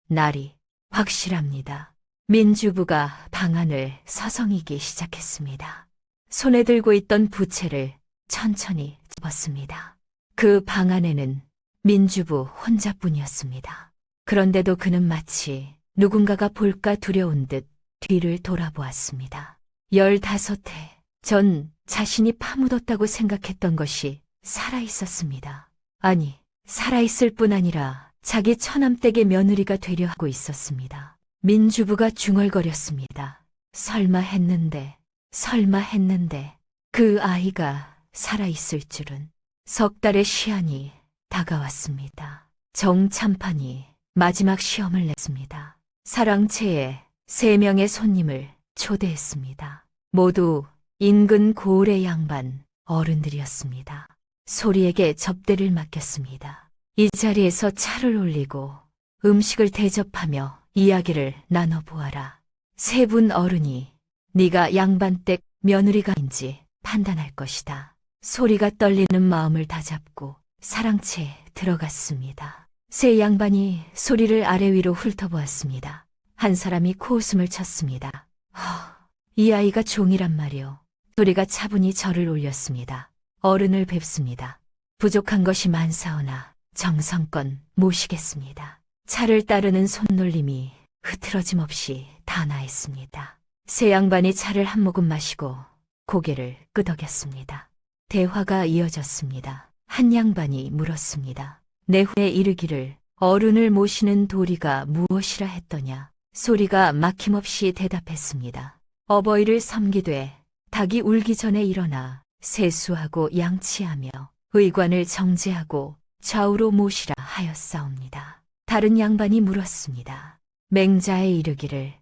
나리. 확실합니다. 민주부가 방안을 서성이기 시작했습니다. 손에 들고 있던 부채를 천천히 집었습니다. 그 방 안에는 민주부 혼자뿐이었습니다. 그런데도 그는 마치 누군가가 볼까 두려운 듯 뒤를 돌아보았습니다. 15해 전 자신이 파묻었다고 생각했던 것이 살아있었습니다. 아니, 살아있을 뿐 아니라 자기 처남댁의 며느리가 되려 하고 있었습니다. 민주부가 중얼거렸습니다. 설마 했는데 그 아이가 살아있을 줄은. 석 달의 시한이 다가왔습니다. 정참판이 마지막 시험을 냈습니다. 사랑채에 3명의 손님을 초대했습니다. 모두 인근 고을의 양반 어른들이었습니다. 소리에게 접대를 맡겼습니다. 이 자리에서 차를 올리고 음식을 대접하며 이야기를 나눠보아라. 3분 어른이 네가 양반댁 며느리가인지 판단할 것이다. 소리가 떨리는 마음을 다잡고 사랑채에 들어갔습니다. 3 양반이 소리를 아래 위로 훑어보았습니다. 한 사람이 코웃음을 쳤습니다. 이 아이가 종이란 말이오. 소리가 차분히 절을 올렸습니다. 어른을 뵙습니다. 부족한 것이 많사오나 정성껏 모시겠습니다. 차를 따르는 손놀림이 흐트러짐 없이 단아했습니다. 3 양반이 차를 한 모금 마시고 고개를 끄덕였습니다. 대화가 이어졌습니다. 한 양반이 물었습니다. 내후에 이르기를 어른을 모시는 도리가 무엇이라 했더냐. 소리가 막힘없이 대답했습니다. 어버이를 섬기되 닭이 울기 전에 일어나 세수하고 양치하며 의관을 정제하고 좌우로 모시라 하였사옵니다. 다른 양반이 물었습니다. 맹자에 이르기를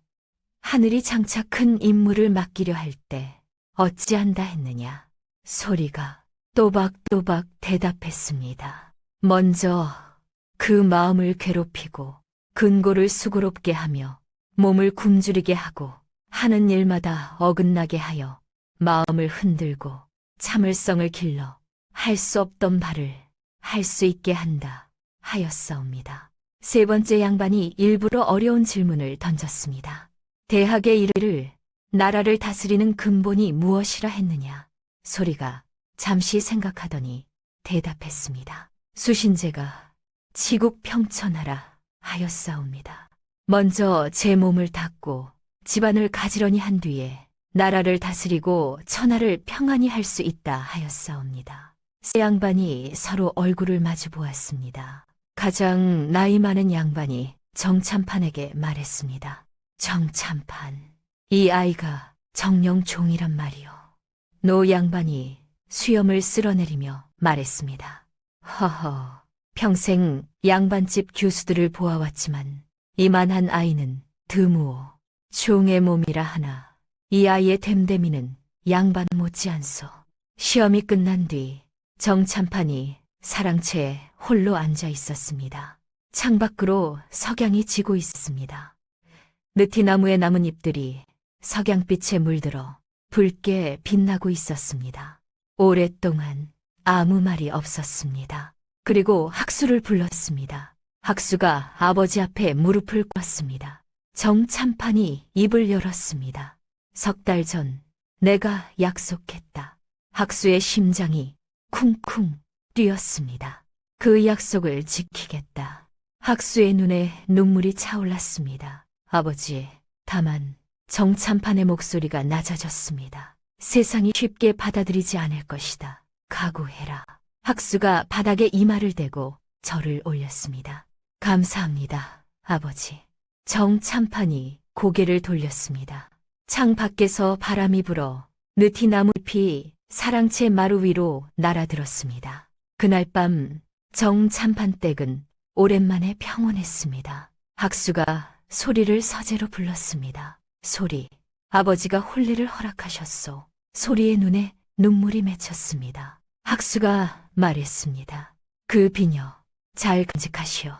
하늘이 장차 큰 임무를 맡기려 할 때 어찌한다 했느냐. 소리가 또박또박 대답했습니다. 먼저 그 마음을 괴롭히고 근고를 수고롭게 하며 몸을 굶주리게 하고 하는 일마다 어긋나게 하여 마음을 흔들고 참을성을 길러 할 수 없던 바를 할 수 있게 한다 하였사옵니다. 3번째 양반이 일부러 어려운 질문을 던졌습니다. 대학에 이르를 나라를 다스리는 근본이 무엇이라 했느냐. 소리가 잠시 생각하더니 대답했습니다. 수신제가 치국 평천하라 하였사옵니다. 먼저 제 몸을 닦고 집안을 가지런히 한 뒤에 나라를 다스리고 천하를 평안히 할 수 있다 하였사옵니다. 3 양반이 서로 얼굴을 마주 보았습니다. 가장 나이 많은 양반이 정참판에게 말했습니다. 정참판, 이 아이가 정령 종이란 말이오. 노 양반이 수염을 쓸어내리며 말했습니다. 허허, 평생 양반집 교수들을 보아왔지만 이만한 아이는 드무오. 종의 몸이라 하나 이 아이의 됨됨이는 양반 못지않소. 시험이 끝난 뒤 정참판이 사랑채에 홀로 앉아 있었습니다. 창밖으로 석양이 지고 있습니다. 느티나무의 나뭇잎들이 석양빛에 물들어 붉게 빛나고 있었습니다. 오랫동안 아무 말이 없었습니다. 그리고 학수를 불렀습니다. 학수가 아버지 앞에 무릎을 꿇었습니다. 정참판이 입을 열었습니다. 3달 전 내가 약속했다. 학수의 심장이 쿵쿵 뛰었습니다. 그 약속을 지키겠다. 학수의 눈에 눈물이 차올랐습니다. 아버지, 다만 정참판의 목소리가 낮아졌습니다. 세상이 쉽게 받아들이지 않을 것이다. 각오해라. 학수가 바닥에 이마를 대고 절을 올렸습니다. 감사합니다, 아버지. 정참판이 고개를 돌렸습니다. 창 밖에서 바람이 불어 느티나무 잎이 사랑채 마루 위로 날아들었습니다. 그날 밤 정참판 댁은 오랜만에 평온했습니다. 학수가 소리를 서재로 불렀습니다. 소리, 아버지가 혼례를 허락하셨소. 소리의 눈에 눈물이 맺혔습니다. 학수가 말했습니다. 그 비녀, 잘 간직하시오.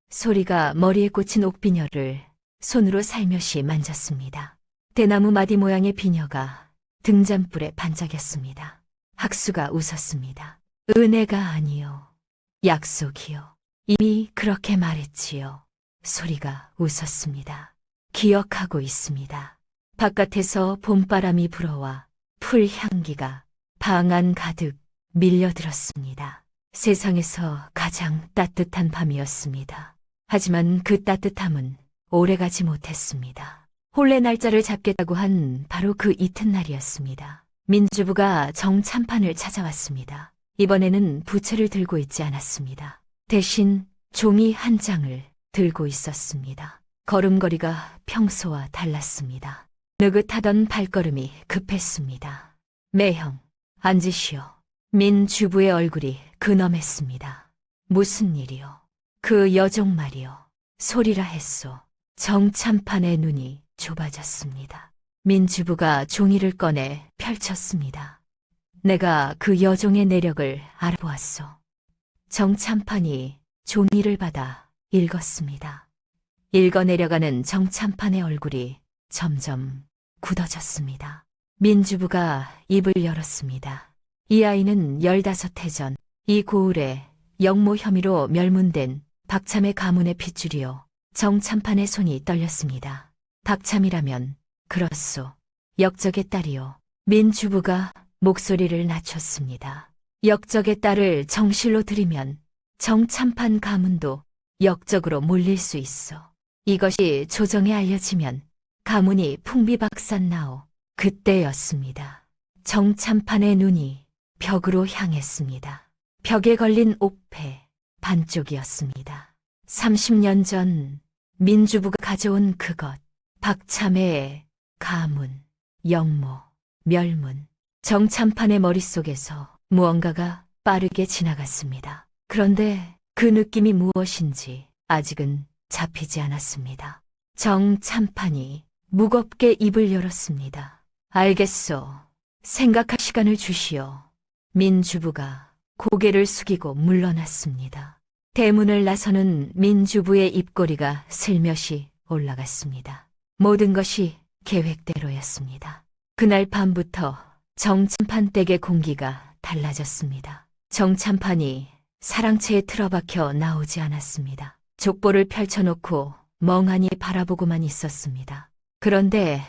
소리가 머리에 꽂힌 옥비녀를 손으로 살며시 만졌습니다. 대나무 마디 모양의 비녀가 등잔불에 반짝였습니다. 학수가 웃었습니다. 은혜가 아니요, 약속이요. 이미 그렇게 말했지요. 소리가 웃었습니다. 기억하고 있습니다. 바깥에서 봄바람이 불어와 풀 향기가 방 안 가득 밀려들었습니다. 세상에서 가장 따뜻한 밤이었습니다. 하지만 그 따뜻함은 오래가지 못했습니다. 혼례 날짜를 잡겠다고 한 바로 그 이튿날이었습니다. 민주부가 정참판을 찾아왔습니다. 이번에는 부채를 들고 있지 않았습니다. 대신 종이 한 장을 들고 있었습니다. 걸음걸이가 평소와 달랐습니다. 느긋하던 발걸음이 급했습니다. 매형, 앉으시오. 민주부의 얼굴이 근엄했습니다. 무슨 일이요? 그 여종 말이요. 소리라 했소. 정참판의 눈이 좁아졌습니다. 민주부가 종이를 꺼내 펼쳤습니다. 내가 그 여종의 내력을 알아보았소. 정참판이 종이를 받아 읽었습니다. 읽어내려가는 정참판의 얼굴이 점점 굳어졌습니다. 민주부가 입을 열었습니다. 이 아이는 15해 전 이 고을에 역모 혐의로 멸문된 박참의 가문의 핏줄이요. 정참판의 손이 떨렸습니다. 박참이라면 그렇소. 역적의 딸이요. 민주부가 목소리를 낮췄습니다. 역적의 딸을 정실로 들이면 정참판 가문도 역적으로 몰릴 수 있어. 이것이 조정에 알려지면 가문이 풍비박산나오. 그때였습니다. 정참판의 눈이 벽으로 향했습니다. 벽에 걸린 옥패 반쪽이었습니다. 30년 전 민주부가 가져온 그것, 박참의 가문, 역모, 멸문. 정참판의 머릿속에서 무언가가 빠르게 지나갔습니다. 그런데 그 느낌이 무엇인지 아직은 잡히지 않았습니다. 정참판이 무겁게 입을 열었습니다. 알겠소. 생각할 시간을 주시오. 민주부가 고개를 숙이고 물러났습니다. 대문을 나서는 민주부의 입꼬리가 슬며시 올라갔습니다. 모든 것이 계획대로였습니다. 그날 밤부터 정참판 댁의 공기가 달라졌습니다. 정참판이 사랑채에 틀어박혀 나오지 않았습니다. 족보를 펼쳐놓고 멍하니 바라보고만 있었습니다. 그런데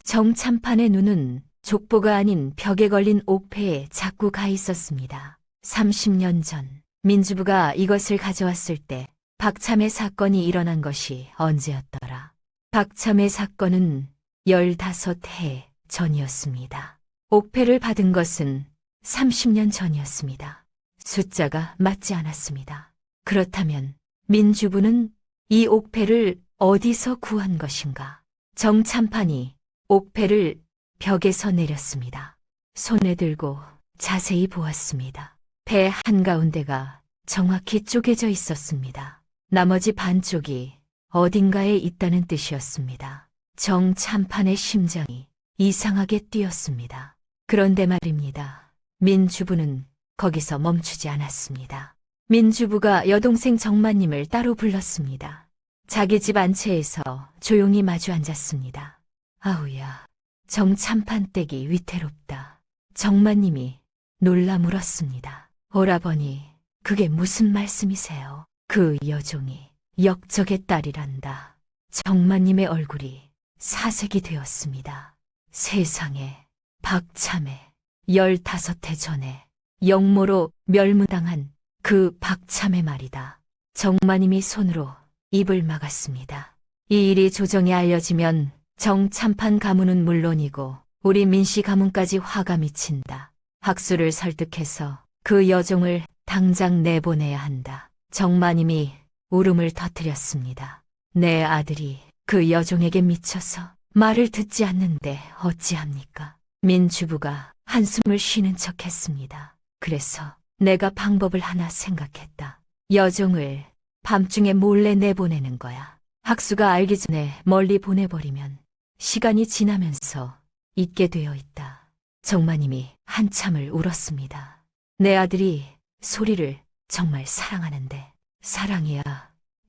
정참판의 눈은 족보가 아닌 벽에 걸린 옥패에 자꾸 가 있었습니다. 30년 전 민주부가 이것을 가져왔을 때 박참의 사건이 일어난 것이 언제였더라. 박참의 사건은 15해 전이었습니다. 옥패를 받은 것은 30년 전이었습니다. 숫자가 맞지 않았습니다. 그렇다면 민주부는 이 옥패를 어디서 구한 것인가? 정참판이 옥패를 벽에서 내렸습니다. 손에 들고 자세히 보았습니다. 배 한가운데가 정확히 쪼개져 있었습니다. 나머지 반쪽이 어딘가에 있다는 뜻이었습니다. 정참판의 심장이 이상하게 뛰었습니다. 그런데 말입니다. 민주부는 거기서 멈추지 않았습니다. 민주부가 여동생 정마님을 따로 불렀습니다. 자기 집 안채에서 조용히 마주 앉았습니다. 아우야, 정참판 댁이 위태롭다. 정마님이 놀라 물었습니다. 오라버니, 그게 무슨 말씀이세요? 그 여종이 역적의 딸이란다. 정마님의 얼굴이 사색이 되었습니다. 세상에, 박참에 15해 전에 역모로 멸문당한 그 박참의 말이다. 정마님이 손으로 입을 막았습니다. 이 일이 조정에 알려지면 정참판 가문은 물론이고 우리 민씨 가문까지 화가 미친다. 학수를 설득해서 그 여종을 당장 내보내야 한다. 정마님이 울음을 터뜨렸습니다. 내 아들이 그 여종에게 미쳐서 말을 듣지 않는데 어찌합니까? 민주부가 한숨을 쉬는 척 했습니다. 그래서 내가 방법을 하나 생각했다. 여종을 밤중에 몰래 내보내는 거야. 학수가 알기 전에 멀리 보내버리면 시간이 지나면서 잊게 되어 있다. 정마님이 한참을 울었습니다. 내 아들이 소리를 정말 사랑하는데 사랑이야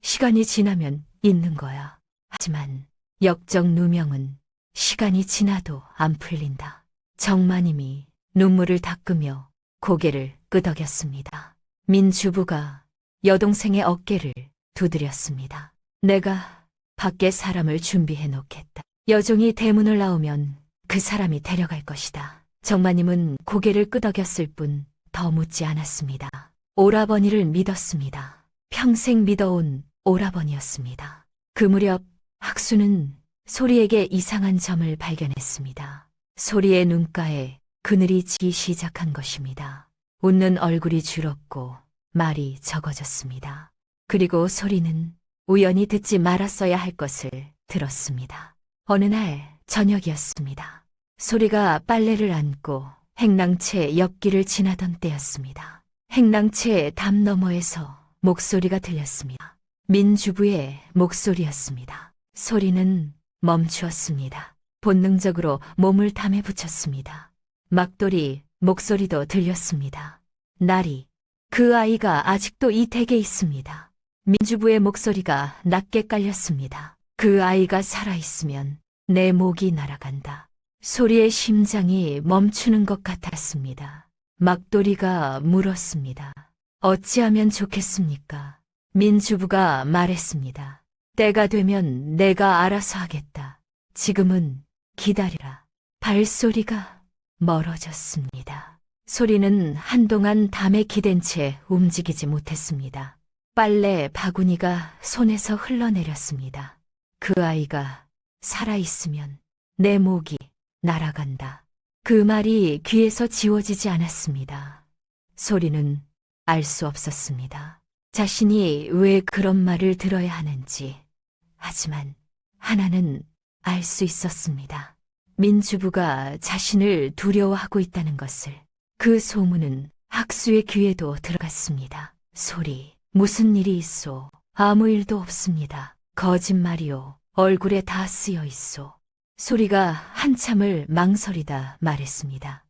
시간이 지나면 잊는 거야. 하지만 역적 누명은 시간이 지나도 안 풀린다. 정마님이 눈물을 닦으며 고개를 끄덕였습니다. 민주부가 여동생의 어깨를 두드렸습니다. 내가 밖에 사람을 준비해 놓겠다. 여종이 대문을 나오면 그 사람이 데려갈 것이다. 정마님은 고개를 끄덕였을 뿐 더 묻지 않았습니다. 오라버니를 믿었습니다. 평생 믿어온 오라버니였습니다. 그 무렵 학수는 소리에게 이상한 점을 발견했습니다. 소리의 눈가에 그늘이 지기 시작한 것입니다. 웃는 얼굴이 줄었고 말이 적어졌습니다. 그리고 소리는 우연히 듣지 말았어야 할 것을 들었습니다. 어느 날 저녁이었습니다. 소리가 빨래를 안고 행랑채 옆길을 지나던 때였습니다. 행랑채 담 너머에서 목소리가 들렸습니다. 민주부의 목소리였습니다. 소리는 멈추었습니다. 본능적으로 몸을 담에 붙였습니다. 막돌이 목소리도 들렸습니다. 나리, 그 아이가 아직도 이 댁에 있습니다. 민주부의 목소리가 낮게 깔렸습니다. 그 아이가 살아있으면 내 목이 날아간다. 소리의 심장이 멈추는 것 같았습니다. 막돌이가 물었습니다. 어찌하면 좋겠습니까? 민주부가 말했습니다. 때가 되면 내가 알아서 하겠다. 지금은 기다리라. 발소리가 멀어졌습니다. 소리는 한동안 담에 기댄 채 움직이지 못했습니다. 빨래 바구니가 손에서 흘러내렸습니다. 그 아이가 살아있으면 내 목이 날아간다. 그 말이 귀에서 지워지지 않았습니다. 소리는 알 수 없었습니다. 자신이 왜 그런 말을 들어야 하는지. 하지만 하나는 알 수 있었습니다. 민주부가 자신을 두려워하고 있다는 것을. 그 소문은 학수의 귀에도 들어갔습니다. 소리, 무슨 일이 있소? 아무 일도 없습니다. 거짓말이요. 얼굴에 다 쓰여 있소. 소리가 한참을 망설이다 말했습니다.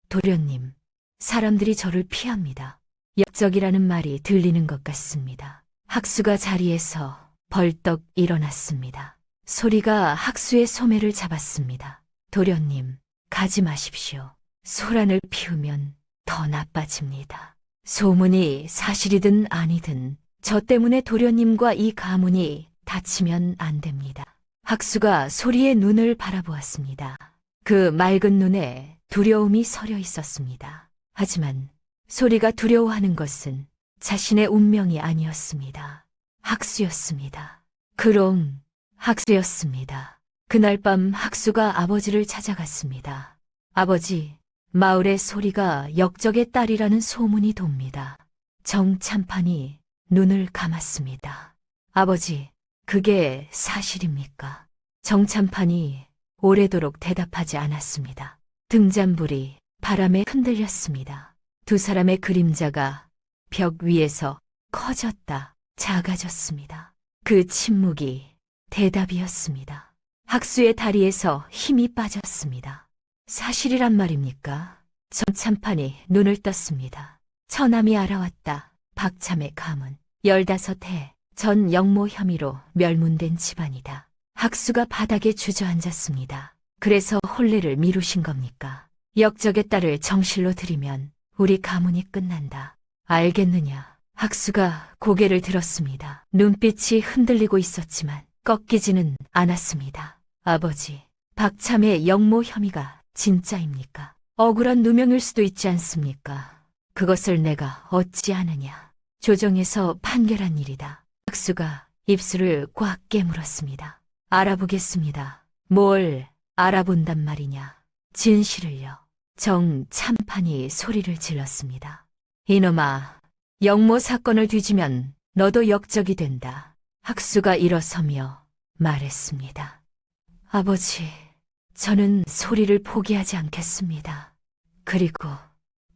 도련님, 사람들이 저를 피합니다. 역적이라는 말이 들리는 것 같습니다. 학수가 자리에서 벌떡 일어났습니다. 소리가 학수의 소매를 잡았습니다. 도련님, 가지 마십시오. 소란을 피우면 더 나빠집니다. 소문이 사실이든 아니든 저 때문에 도련님과 이 가문이 다치면 안 됩니다. 학수가 소리의 눈을 바라보았습니다. 그 맑은 눈에 두려움이 서려 있었습니다. 하지만 소리가 두려워하는 것은 자신의 운명이 아니었습니다. 학수였습니다. 그럼 학수였습니다. 그날 밤 학수가 아버지를 찾아갔습니다. 아버지, 마을에 소리가 역적의 딸이라는 소문이 돕니다. 정참판이 눈을 감았습니다. 아버지, 그게 사실입니까? 정참판이 오래도록 대답하지 않았습니다. 등잔불이 바람에 흔들렸습니다. 두 사람의 그림자가 벽 위에서 커졌다 작아졌습니다. 그 침묵이 대답이었습니다. 학수의 다리에서 힘이 빠졌습니다. 사실이란 말입니까? 정참판이 눈을 떴습니다. 처남이 알아왔다. 박참의 가문 15해 전 영모 혐의로 멸문된 집안이다. 학수가 바닥에 주저앉았습니다. 그래서 혼례를 미루신 겁니까? 역적의 딸을 정실로 들이면 우리 가문이 끝난다. 알겠느냐? 학수가 고개를 들었습니다. 눈빛이 흔들리고 있었지만 꺾이지는 않았습니다. 아버지, 박참의 영모 혐의가 진짜입니까? 억울한 누명일 수도 있지 않습니까? 그것을 내가 어찌 아느냐? 조정에서 판결한 일이다. 학수가 입술을 꽉 깨물었습니다. 알아보겠습니다. 뭘 알아본단 말이냐? 진실을요. 정참판이 소리를 질렀습니다. 이놈아, 영모 사건을 뒤지면 너도 역적이 된다. 학수가 일어서며 말했습니다. 아버지, 저는 소리를 포기하지 않겠습니다. 그리고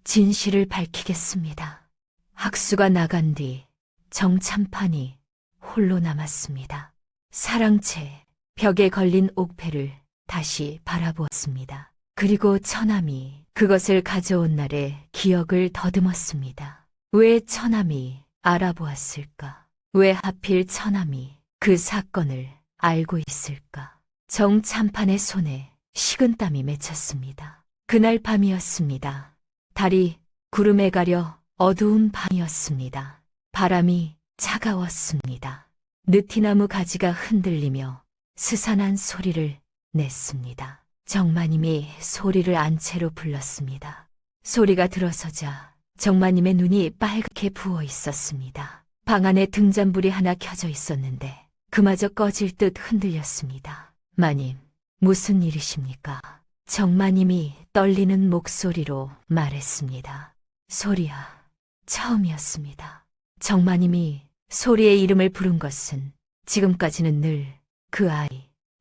진실을 밝히겠습니다. 학수가 나간 뒤 정참판이 홀로 남았습니다. 사랑채 벽에 걸린 옥패를 다시 바라보았습니다. 그리고 처남이 그것을 가져온 날의 기억을 더듬었습니다. 왜 처남이 알아보았을까? 왜 하필 처남이 그 사건을 알고 있을까? 정참판의 손에 식은땀이 맺혔습니다. 그날 밤이었습니다. 달이 구름에 가려 어두운 밤이었습니다. 바람이 차가웠습니다. 느티나무 가지가 흔들리며 스산한 소리를 냈습니다. 정마님이 소리를 안채로 불렀습니다. 소리가 들어서자 정마님의 눈이 빨갛게 부어 있었습니다. 방 안에 등잔불이 하나 켜져 있었는데 그마저 꺼질 듯 흔들렸습니다. 마님, 무슨 일이십니까? 정마님이 떨리는 목소리로 말했습니다. 소리야, 처음이었습니다. 정마님이 소리의 이름을 부른 것은 지금까지는 늘 그 아이,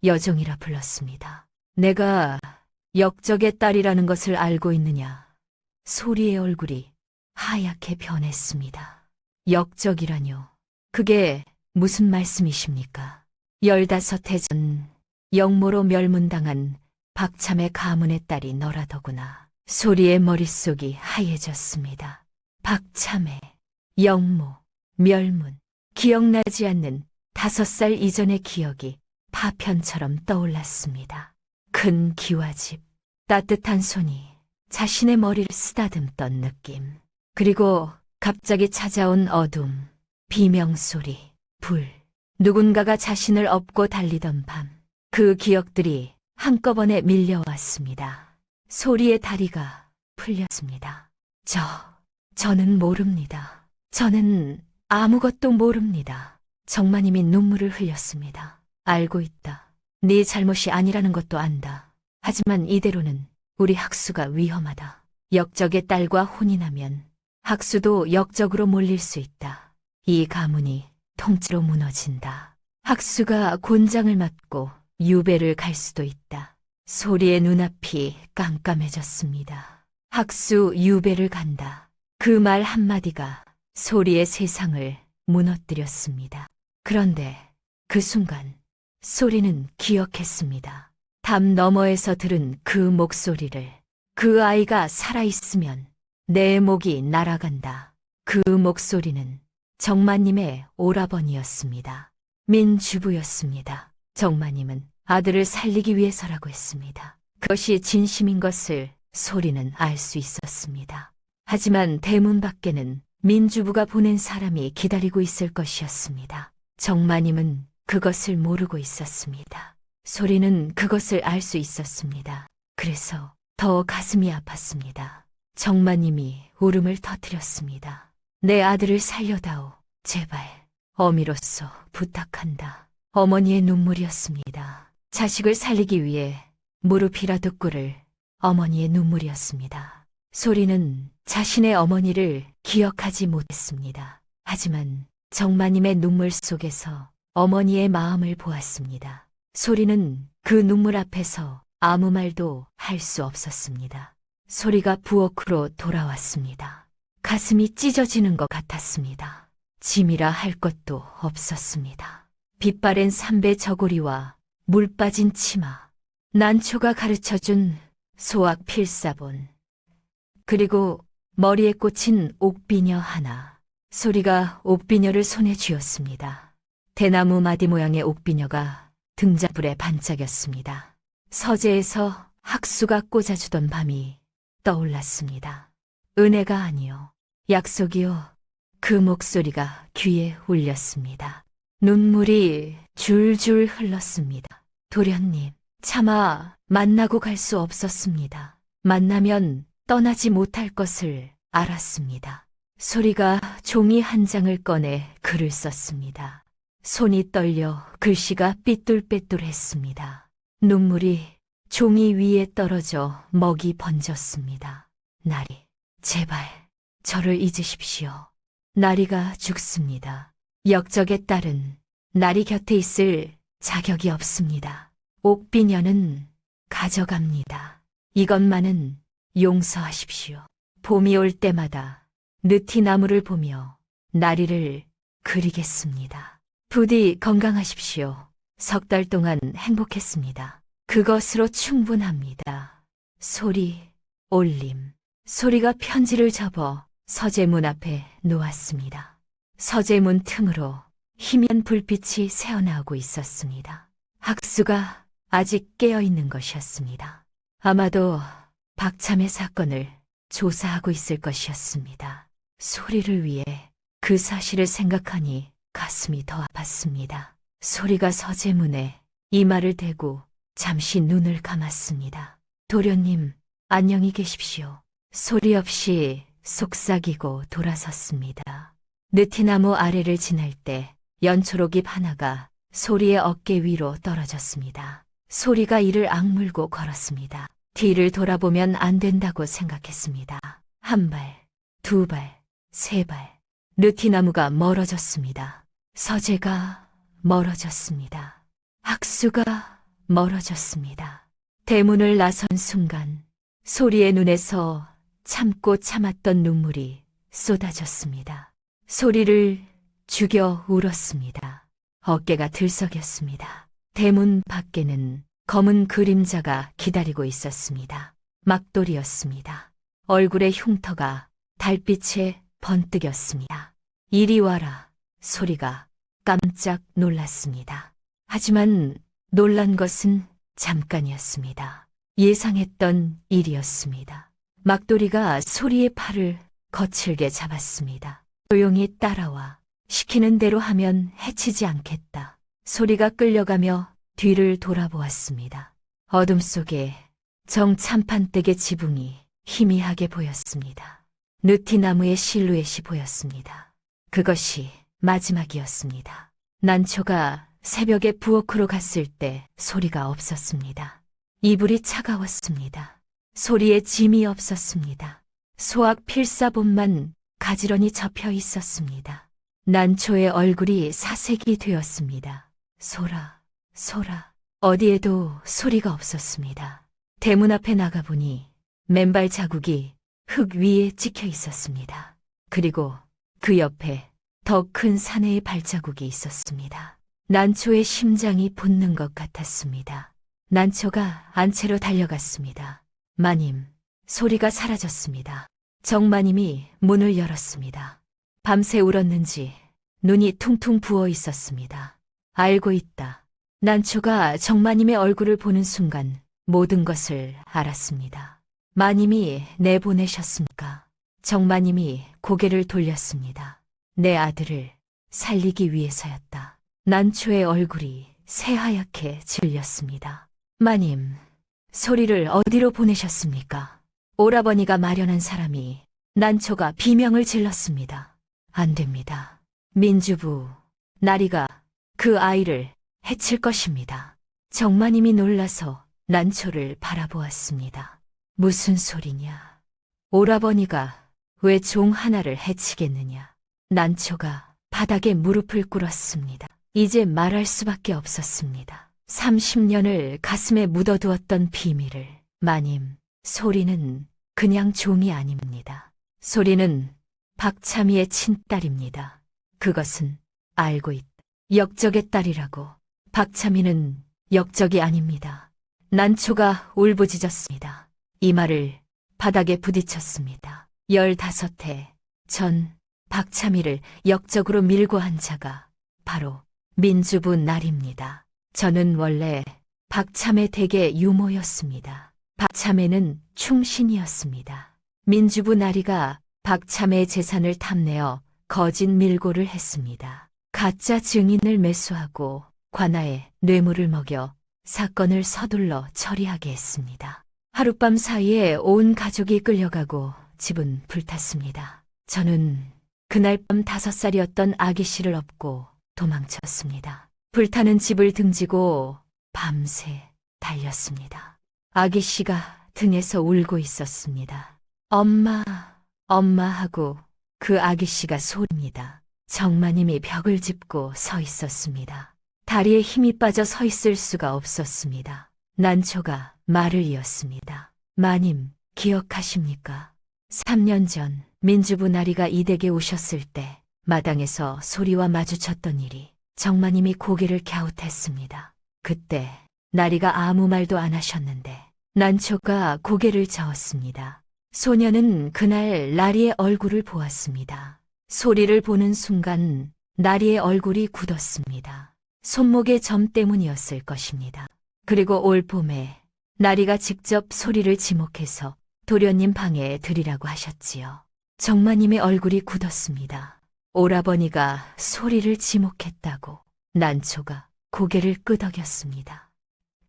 여종이라 불렀습니다. 내가 역적의 딸이라는 것을 알고 있느냐? 소리의 얼굴이 하얗게 변했습니다. 역적이라뇨? 그게 무슨 말씀이십니까? 15해 전 영모로 멸문당한 박참의 가문의 딸이 너라더구나. 소리의 머릿속이 하얘졌습니다. 박참의 영모, 멸문, 기억나지 않는 5살 이전의 기억이 파편처럼 떠올랐습니다. 큰 기와집, 따뜻한 손이 자신의 머리를 쓰다듬던 느낌, 그리고 갑자기 찾아온 어둠, 비명소리, 불, 누군가가 자신을 업고 달리던 밤, 그 기억들이 한꺼번에 밀려왔습니다. 소리의 다리가 풀렸습니다. 저는 모릅니다. 저는 아무것도 모릅니다. 정마님이 눈물을 흘렸습니다. 알고 있다. 네 잘못이 아니라는 것도 안다. 하지만 이대로는 우리 학수가 위험하다. 역적의 딸과 혼이 나면 학수도 역적으로 몰릴 수 있다. 이 가문이 통째로 무너진다. 학수가 곤장을 맞고 유배를 갈 수도 있다. 소리의 눈앞이 깜깜해졌습니다. 학수 유배를 간다. 그 말 한마디가 소리의 세상을 무너뜨렸습니다. 그런데 그 순간 소리는 기억했습니다. 담 너머에서 들은 그 목소리를. 그 아이가 살아있으면 내 목이 날아간다. 그 목소리는 정마님의 오라버니였습니다. 민주부였습니다. 정마님은 아들을 살리기 위해서라고 했습니다. 그것이 진심인 것을 소리는 알 수 있었습니다. 하지만 대문 밖에는 민주부가 보낸 사람이 기다리고 있을 것이었습니다. 정마님은 그것을 모르고 있었습니다. 소리는 그것을 알 수 있었습니다. 그래서 더 가슴이 아팠습니다. 정마님이 울음을 터뜨렸습니다. 내 아들을 살려다오. 제발. 어미로서 부탁한다. 어머니의 눈물이었습니다. 자식을 살리기 위해 무릎이라도 꿇을 어머니의 눈물이었습니다. 소리는 자신의 어머니를 기억하지 못했습니다. 하지만 정마님의 눈물 속에서 어머니의 마음을 보았습니다. 소리는 그 눈물 앞에서 아무 말도 할 수 없었습니다. 소리가 부엌으로 돌아왔습니다. 가슴이 찢어지는 것 같았습니다. 짐이라 할 것도 없었습니다. 빛바랜 삼배 저고리와 물 빠진 치마, 난초가 가르쳐준 소학 필사본, 그리고 머리에 꽂힌 옥비녀 하나. 소리가 옥비녀를 손에 쥐었습니다. 대나무 마디 모양의 옥비녀가 등잔불에 반짝였습니다. 서재에서 학수가 꽂아주던 밤이 떠올랐습니다. 은혜가 아니요, 약속이요. 그 목소리가 귀에 울렸습니다. 눈물이 줄줄 흘렀습니다. 도련님, 차마 만나고 갈 수 없었습니다. 만나면 떠나지 못할 것을 알았습니다. 소리가 종이 한 장을 꺼내 글을 썼습니다. 손이 떨려 글씨가 삐뚤빼뚤했습니다. 눈물이 종이 위에 떨어져 먹이 번졌습니다. 나리, 제발 저를 잊으십시오. 나리가 죽습니다. 역적의 딸은 나리 곁에 있을 자격이 없습니다. 옥비녀는 가져갑니다. 이것만은 용서하십시오. 봄이 올 때마다 느티나무를 보며 나리를 그리겠습니다. 부디 건강하십시오. 석 달 동안 행복했습니다. 그것으로 충분합니다. 소리, 올림. 소리가 편지를 접어 서재문 앞에 놓았습니다. 서재문 틈으로 희미한 불빛이 새어나오고 있었습니다. 학수가 아직 깨어있는 것이었습니다. 아마도 박참의 사건을 조사하고 있을 것이었습니다. 소리를 위해 그 사실을 생각하니 가슴이 더 아팠습니다. 소리가 서재문에 이마를 대고 잠시 눈을 감았습니다. 도련님, 안녕히 계십시오. 소리 없이 속삭이고 돌아섰습니다. 느티나무 아래를 지날 때 연초록잎 하나가 소리의 어깨 위로 떨어졌습니다. 소리가 이를 악물고 걸었습니다. 뒤를 돌아보면 안 된다고 생각했습니다. 한 발, 두 발, 세 발. 느티나무가 멀어졌습니다. 서재가 멀어졌습니다. 학수가 멀어졌습니다. 대문을 나선 순간 소리의 눈에서 참고 참았던 눈물이 쏟아졌습니다. 소리를 죽여 울었습니다. 어깨가 들썩였습니다. 대문 밖에는 검은 그림자가 기다리고 있었습니다. 막돌이었습니다. 얼굴의 흉터가 달빛에 번뜩였습니다. 이리 와라. 소리가 깜짝 놀랐습니다. 하지만 놀란 것은 잠깐이었습니다. 예상했던 일이었습니다. 막돌이가 소리의 팔을 거칠게 잡았습니다. 조용히 따라와. 시키는 대로 하면 해치지 않겠다. 소리가 끌려가며 뒤를 돌아보았습니다. 어둠 속에 정참판댁의 지붕이 희미하게 보였습니다. 느티나무의 실루엣이 보였습니다. 그것이 마지막이었습니다. 난초가 새벽에 부엌으로 갔을 때 소리가 없었습니다. 이불이 차가웠습니다. 소리에 짐이 없었습니다. 소학 필사본만 가지런히 접혀 있었습니다. 난초의 얼굴이 사색이 되었습니다. 소라, 소라. 어디에도 소리가 없었습니다. 대문 앞에 나가보니 맨발 자국이 흙 위에 찍혀 있었습니다. 그리고 그 옆에 더 큰 사내의 발자국이 있었습니다. 난초의 심장이 붙는 것 같았습니다. 난초가 안채로 달려갔습니다. 마님, 소리가 사라졌습니다. 정마님이 문을 열었습니다. 밤새 울었는지 눈이 퉁퉁 부어 있었습니다. 알고 있다. 난초가 정마님의 얼굴을 보는 순간 모든 것을 알았습니다. 마님이 내보내셨습니까? 정마님이 고개를 돌렸습니다. 내 아들을 살리기 위해서였다. 난초의 얼굴이 새하얗게 질렸습니다. 마님, 소리를 어디로 보내셨습니까? 오라버니가 마련한 사람이 난초가 비명을 질렀습니다. 안 됩니다. 민주부, 나리가 그 아이를 해칠 것입니다. 정마님이 놀라서 난초를 바라보았습니다. 무슨 소리냐? 오라버니가 왜 종 하나를 해치겠느냐? 난초가 바닥에 무릎을 꿇었습니다. 이제 말할 수밖에 없었습니다. 30년을 가슴에 묻어두었던 비밀을. 마님, 소리는 그냥 종이 아닙니다. 소리는 박참희의 친딸입니다. 그것은 알고 있다. 역적의 딸이라고. 박참희는 역적이 아닙니다. 난초가 울부짖었습니다. 이마를 바닥에 부딪혔습니다. 15해 전 박참희를 역적으로 밀고 한 자가 바로 민주부 날입니다. 저는 원래 박참의 댁의 유모였습니다. 박참애는 충신이었습니다. 민주부 나리가 박참의 재산을 탐내어 거짓 밀고를 했습니다. 가짜 증인을 매수하고 관아에 뇌물을 먹여 사건을 서둘러 처리하게 했습니다. 하룻밤 사이에 온 가족이 끌려가고 집은 불탔습니다. 저는 그날 밤 5살이었던 아기 씨를 업고 도망쳤습니다. 불타는 집을 등지고 밤새 달렸습니다. 아기 씨가 등에서 울고 있었습니다. 엄마, 엄마 하고 그 아기 씨가 소리입니다. 정마님이 벽을 짚고 서 있었습니다. 다리에 힘이 빠져 서 있을 수가 없었습니다. 난초가 말을 이었습니다. 마님, 기억하십니까? 3년 전 민주부 나리가 이 댁에 오셨을 때 마당에서 소리와 마주쳤던 일이 정마님이 고개를 갸웃했습니다. 그때 나리가 아무 말도 안 하셨는데 난초가 고개를 저었습니다. 소녀는 그날 나리의 얼굴을 보았습니다. 소리를 보는 순간 나리의 얼굴이 굳었습니다. 손목의 점 때문이었을 것입니다. 그리고 올 봄에 나리가 직접 소리를 지목해서 도련님 방에 들이라고 하셨지요. 정마님의 얼굴이 굳었습니다. 오라버니가 소리를 지목했다고. 난초가 고개를 끄덕였습니다.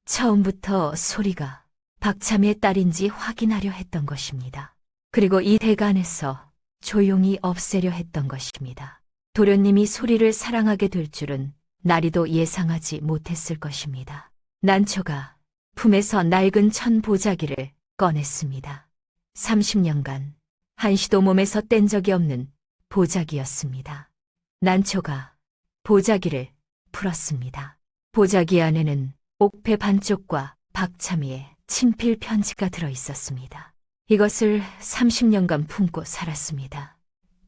처음부터 소리가 박참의 딸인지 확인하려 했던 것입니다. 그리고 이 댁 안에서 조용히 없애려 했던 것입니다. 도련님이 소리를 사랑하게 될 줄은 나리도 예상하지 못했을 것입니다. 난초가 품에서 낡은 천 보자기를 꺼냈습니다. 30년간 한시도 몸에서 뗀 적이 없는 보자기였습니다. 난초가 보자기를 풀었습니다. 보자기 안에는 옥패 반쪽과 박참이의 친필 편지가 들어 있었습니다. 이것을 30년간 품고 살았습니다.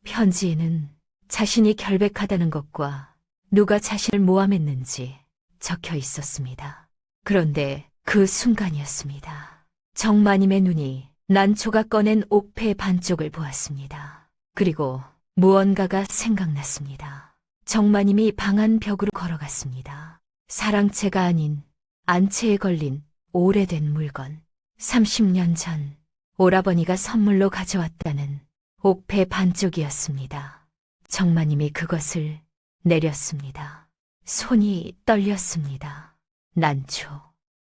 편지에는 자신이 결백하다는 것과 누가 자신을 모함했는지 적혀 있었습니다. 그런데 그 순간이었습니다. 정마님의 눈이 난초가 꺼낸 옥패 반쪽을 보았습니다. 그리고 무언가가 생각났습니다. 정마님이 방 안 벽으로 걸어갔습니다. 사랑채가 아닌 안채에 걸린 오래된 물건. 30년 전 오라버니가 선물로 가져왔다는 옥패 반쪽이었습니다. 정마님이 그것을 내렸습니다. 손이 떨렸습니다.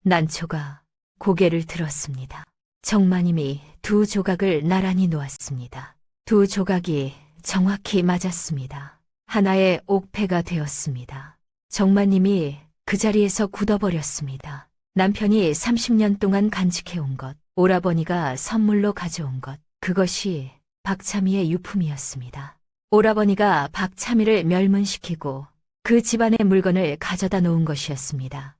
난초가 고개를 들었습니다. 정마님이 두 조각을 나란히 놓았습니다. 두 조각이 정확히 맞았습니다. 하나의 옥패가 되었습니다. 정마님이 그 자리에서 굳어버렸습니다. 남편이 30년 동안 간직해온 것, 오라버니가 선물로 가져온 것, 그것이 박참이의 유품이었습니다. 오라버니가 박참이를 멸문시키고 그 집안의 물건을 가져다 놓은 것이었습니다.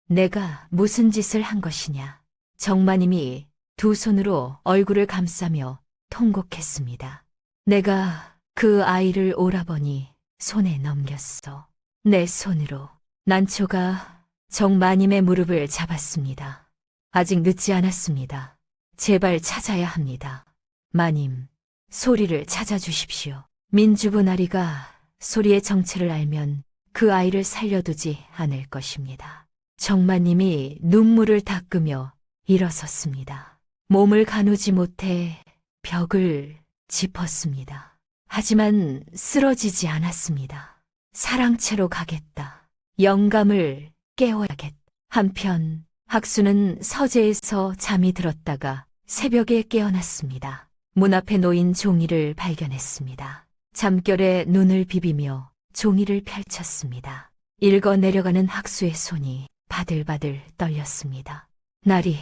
내가 무슨 짓을 한 것이냐. 정마님이 두 손으로 얼굴을 감싸며 통곡했습니다. 내가 그 아이를 오라버니 손에 넘겼어. 내 손으로. 난초가 정마님의 무릎을 잡았습니다. 아직 늦지 않았습니다. 제발 찾아야 합니다. 마님, 소리를 찾아주십시오. 민주부 나리가 소리의 정체를 알면 그 아이를 살려두지 않을 것입니다. 정마님이 눈물을 닦으며 일어섰습니다. 몸을 가누지 못해 벽을 짚었습니다. 하지만 쓰러지지 않았습니다. 사랑채로 가겠다. 영감을 깨워야겠다. 한편 학수는 서재에서 잠이 들었다가 새벽에 깨어났습니다. 문 앞에 놓인 종이를 발견했습니다. 잠결에 눈을 비비며 종이를 펼쳤습니다. 읽어 내려가는 학수의 손이 바들바들 떨렸습니다. 나리,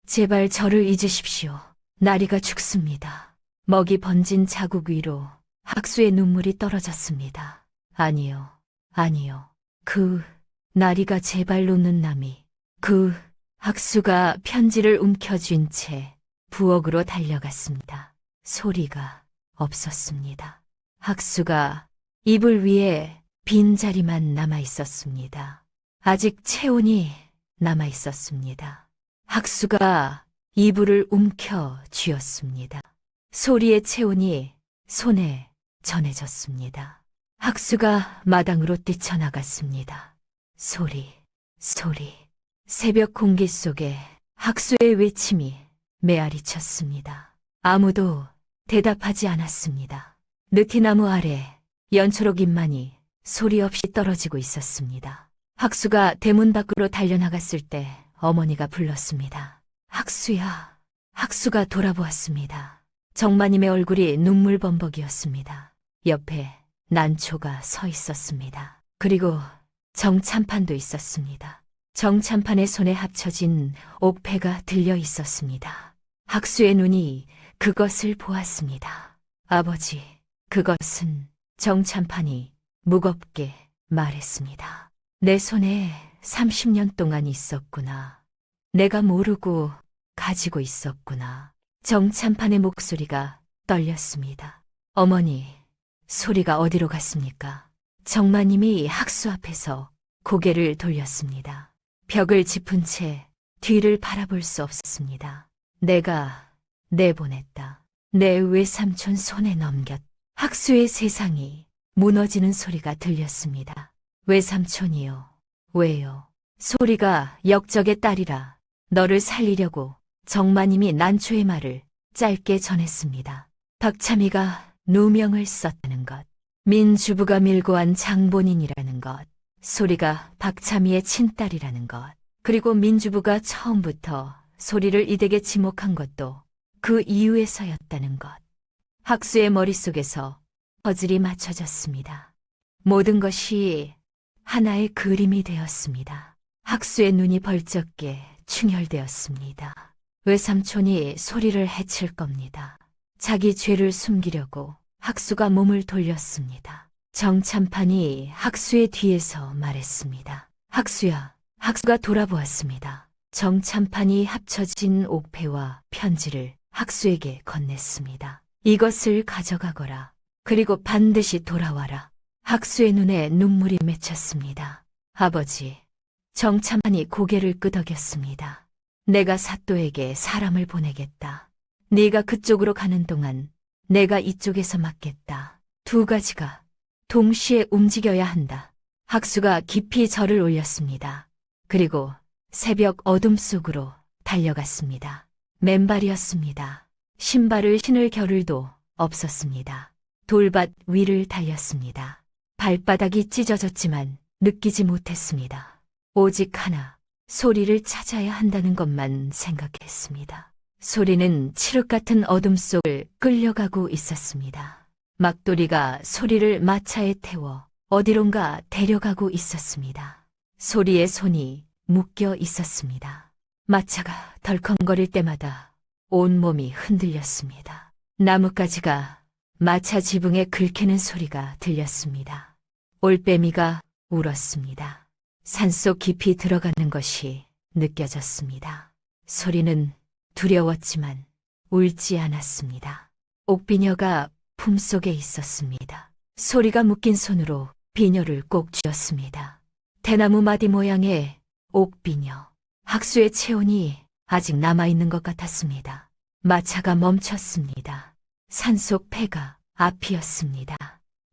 제발 저를 잊으십시오. 나리가 죽습니다. 먹이 번진 자국 위로 학수의 눈물이 떨어졌습니다. 아니요. 나리가 제발 놓는 남이 학수가 편지를 움켜쥔 채 부엌으로 달려갔습니다. 소리가 없었습니다. 학수가 이불 위에 빈자리만 남아 있었습니다. 아직 체온이 남아 있었습니다. 학수가 이불을 움켜쥐었습니다. 소리의 체온이 손에 전해졌습니다. 학수가 마당으로 뛰쳐나갔습니다. 소리. 새벽 공기 속에 학수의 외침이 메아리쳤습니다. 아무도 대답하지 않았습니다. 느티나무 아래 연초록 잎만이 소리 없이 떨어지고 있었습니다. 학수가 대문 밖으로 달려나갔을 때 어머니가 불렀습니다. 학수야. 학수가 돌아보았습니다. 정마님의 얼굴이 눈물범벅이었습니다. 옆에 난초가 서 있었습니다. 그리고 정참판도 있었습니다. 정참판의 손에 합쳐진 옥패가 들려 있었습니다. 학수의 눈이 그것을 보았습니다. 아버지, 그것은 정참판이 무겁게 말했습니다. 내 손에 30년 동안 있었구나. 내가 모르고 가지고 있었구나. 정찬판의 목소리가 떨렸습니다. 어머니, 소리가 어디로 갔습니까? 정마님이 학수 앞에서 고개를 돌렸습니다. 벽을 짚은 채 뒤를 바라볼 수 없었습니다. 내가 내보냈다. 내 외삼촌 손에 넘겼다. 학수의 세상이 무너지는 소리가 들렸습니다. 외삼촌이요. 왜요? 소리가 역적의 딸이라 너를 살리려고 정마님이 난초의 말을 짧게 전했습니다. 박참이가 누명을 썼다는 것. 민주부가 밀고 한 장본인이라는 것. 소리가 박참이의 친딸이라는 것. 그리고 민주부가 처음부터 소리를 이댁에 지목한 것도 그 이유에서였다는 것. 학수의 머릿속에서 퍼즐이 맞춰졌습니다. 모든 것이 하나의 그림이 되었습니다. 학수의 눈이 벌쩍 깨 충혈되었습니다. 외삼촌이 소리를 해칠 겁니다. 자기 죄를 숨기려고 학수가 몸을 돌렸습니다. 정찬판이 학수의 뒤에서 말했습니다. 학수야. 학수가 돌아보았습니다. 정찬판이 합쳐진 옥패와 편지를 학수에게 건넸습니다. 이것을 가져가거라. 그리고 반드시 돌아와라. 학수의 눈에 눈물이 맺혔습니다. 아버지, 정찬판이 고개를 끄덕였습니다. 내가 사또에게 사람을 보내겠다. 네가 그쪽으로 가는 동안 내가 이쪽에서 맡겠다. 두 가지가 동시에 움직여야 한다. 학수가 깊이 절을 올렸습니다. 그리고 새벽 어둠 속으로 달려갔습니다. 맨발이었습니다. 신발을 신을 겨를도 없었습니다. 돌밭 위를 달렸습니다. 발바닥이 찢어졌지만 느끼지 못했습니다. 오직 하나, 소리를 찾아야 한다는 것만 생각했습니다. 소리는 칠흑 같은 어둠 속을 끌려가고 있었습니다. 막돌이가 소리를 마차에 태워 어디론가 데려가고 있었습니다. 소리의 손이 묶여 있었습니다. 마차가 덜컹거릴 때마다 온몸이 흔들렸습니다. 나뭇가지가 마차 지붕에 긁히는 소리가 들렸습니다. 올빼미가 울었습니다. 산속 깊이 들어가는 것이 느껴졌습니다. 소리는 두려웠지만 울지 않았습니다. 옥비녀가 품속에 있었습니다. 소리가 묶인 손으로 비녀를 꼭 쥐었습니다. 대나무 마디 모양의 옥비녀. 학수의 체온이 아직 남아있는 것 같았습니다. 마차가 멈췄습니다. 산속 폐가 앞이었습니다.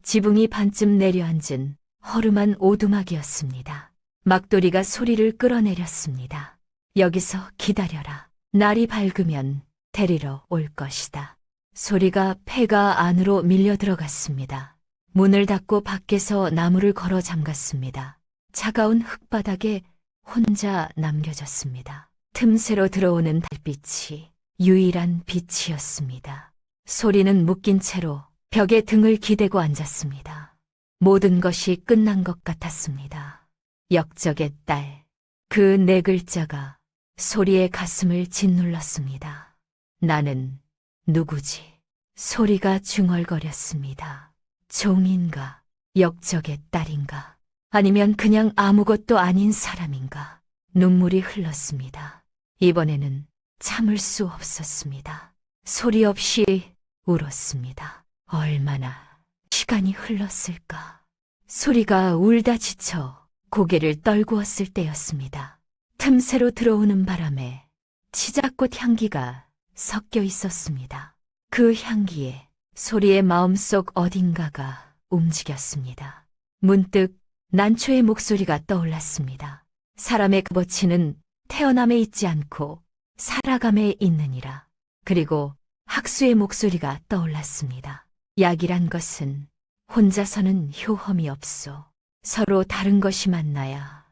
지붕이 반쯤 내려앉은 허름한 오두막이었습니다. 막돌이가 소리를 끌어내렸습니다. 여기서 기다려라. 날이 밝으면 데리러 올 것이다. 소리가 폐가 안으로 밀려 들어갔습니다. 문을 닫고 밖에서 나무를 걸어 잠갔습니다. 차가운 흙바닥에 혼자 남겨졌습니다. 틈새로 들어오는 달빛이 유일한 빛이었습니다. 소리는 묶인 채로 벽에 등을 기대고 앉았습니다. 모든 것이 끝난 것 같았습니다. 역적의 딸, 그 네 글자가 소리의 가슴을 짓눌렀습니다. 나는 누구지? 소리가 중얼거렸습니다. 종인가? 역적의 딸인가? 아니면 그냥 아무것도 아닌 사람인가? 눈물이 흘렀습니다. 이번에는 참을 수 없었습니다. 소리 없이 울었습니다. 얼마나 시간이 흘렀을까? 소리가 울다 지쳐 고개를 떨구었을 때였습니다. 틈새로 들어오는 바람에 치자꽃 향기가 섞여 있었습니다. 그 향기에 소리의 마음속 어딘가가 움직였습니다. 문득 난초의 목소리가 떠올랐습니다. 사람의 값어치는 태어남에 있지 않고 살아감에 있느니라. 그리고 학수의 목소리가 떠올랐습니다. 약이란 것은 혼자서는 효험이 없소. 서로 다른 것이 만나야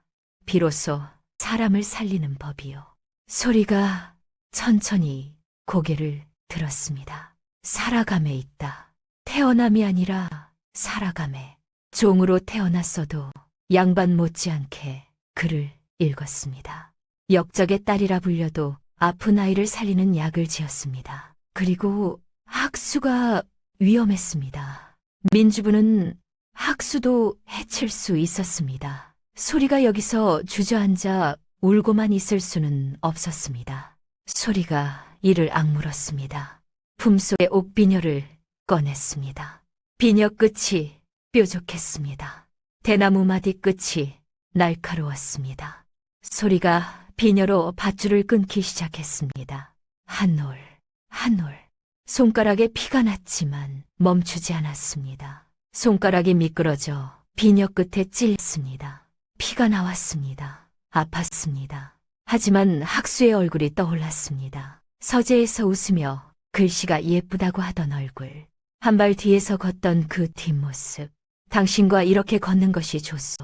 비로소 사람을 살리는 법이요. 소리가 천천히 고개를 들었습니다. 살아감에 있다. 태어남이 아니라 살아감에. 종으로 태어났어도 양반 못지않게 글을 읽었습니다. 역적의 딸이라 불려도 아픈 아이를 살리는 약을 지었습니다. 그리고 학수가 위험했습니다. 민주부는 학수도 해칠 수 있었습니다. 소리가 여기서 주저앉아 울고만 있을 수는 없었습니다. 소리가 이를 악물었습니다. 품속의 옥비녀를 꺼냈습니다. 비녀 끝이 뾰족했습니다. 대나무 마디 끝이 날카로웠습니다. 소리가 비녀로 밧줄을 끊기 시작했습니다. 한 올, 한 올. 손가락에 피가 났지만 멈추지 않았습니다. 손가락이 미끄러져 비녀 끝에 찔렸습니다. 피가 나왔습니다. 아팠습니다. 하지만 학수의 얼굴이 떠올랐습니다. 서재에서 웃으며 글씨가 예쁘다고 하던 얼굴. 한 발 뒤에서 걷던 그 뒷모습. 당신과 이렇게 걷는 것이 좋소.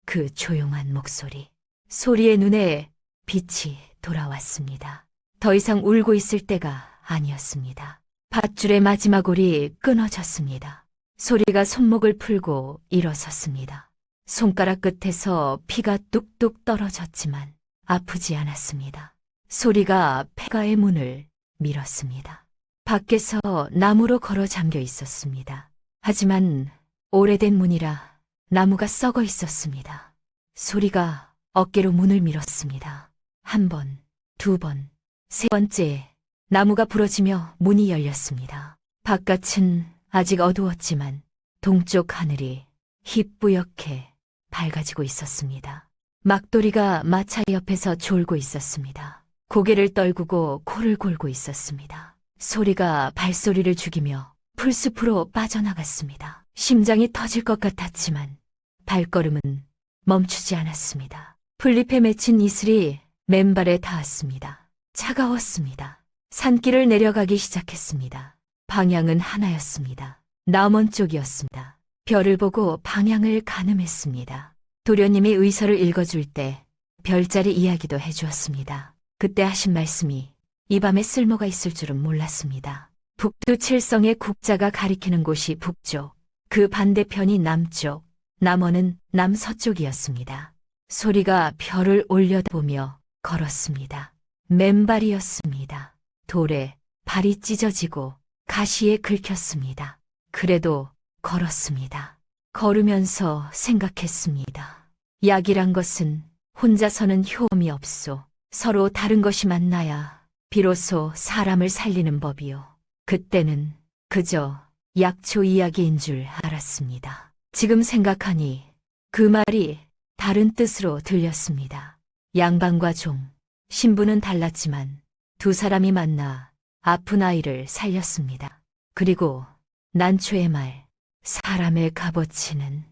그 조용한 목소리. 소리의 눈에 빛이 돌아왔습니다. 더 이상 울고 있을 때가 아니었습니다. 밧줄의 마지막 올이 끊어졌습니다. 소리가 손목을 풀고 일어섰습니다. 손가락 끝에서 피가 뚝뚝 떨어졌지만 아프지 않았습니다. 소리가 폐가의 문을 밀었습니다. 밖에서 나무로 걸어 잠겨 있었습니다. 하지만 오래된 문이라 나무가 썩어 있었습니다. 소리가 어깨로 문을 밀었습니다. 한 번, 두 번, 세 번째 나무가 부러지며 문이 열렸습니다. 바깥은 아직 어두웠지만 동쪽 하늘이 희뿌옇게 밝아지고 있었습니다. 막돌이가 마차 옆에서 졸고 있었습니다. 고개를 떨구고 코를 골고 있었습니다. 소리가 발소리를 죽이며 풀숲으로 빠져나갔습니다. 심장이 터질 것 같았지만 발걸음은 멈추지 않았습니다. 풀잎에 맺힌 이슬이 맨발에 닿았습니다. 차가웠습니다. 산길을 내려가기 시작했습니다. 방향은 하나였습니다. 남원 쪽이었습니다. 별을 보고 방향을 가늠했습니다. 도련님이 의서를 읽어줄 때 별자리 이야기도 해주었습니다. 그때 하신 말씀이 이 밤에 쓸모가 있을 줄은 몰랐습니다. 북두칠성의 국자가 가리키는 곳이 북쪽, 그 반대편이 남쪽, 남원은 남서쪽이었습니다. 소리가 별을 올려다보며 걸었습니다. 맨발이었습니다. 돌에 발이 찢어지고 가시에 긁혔습니다. 그래도 걸었습니다. 걸으면서 생각했습니다. 약이란 것은 혼자서는 효험이 없소. 서로 다른 것이 만나야 비로소 사람을 살리는 법이요. 그때는 그저 약초 이야기인 줄 알았습니다. 지금 생각하니 그 말이 다른 뜻으로 들렸습니다. 양반과 종, 신부는 달랐지만 두 사람이 만나 아픈 아이를 살렸습니다. 그리고 난초의 말, 사람의 값어치는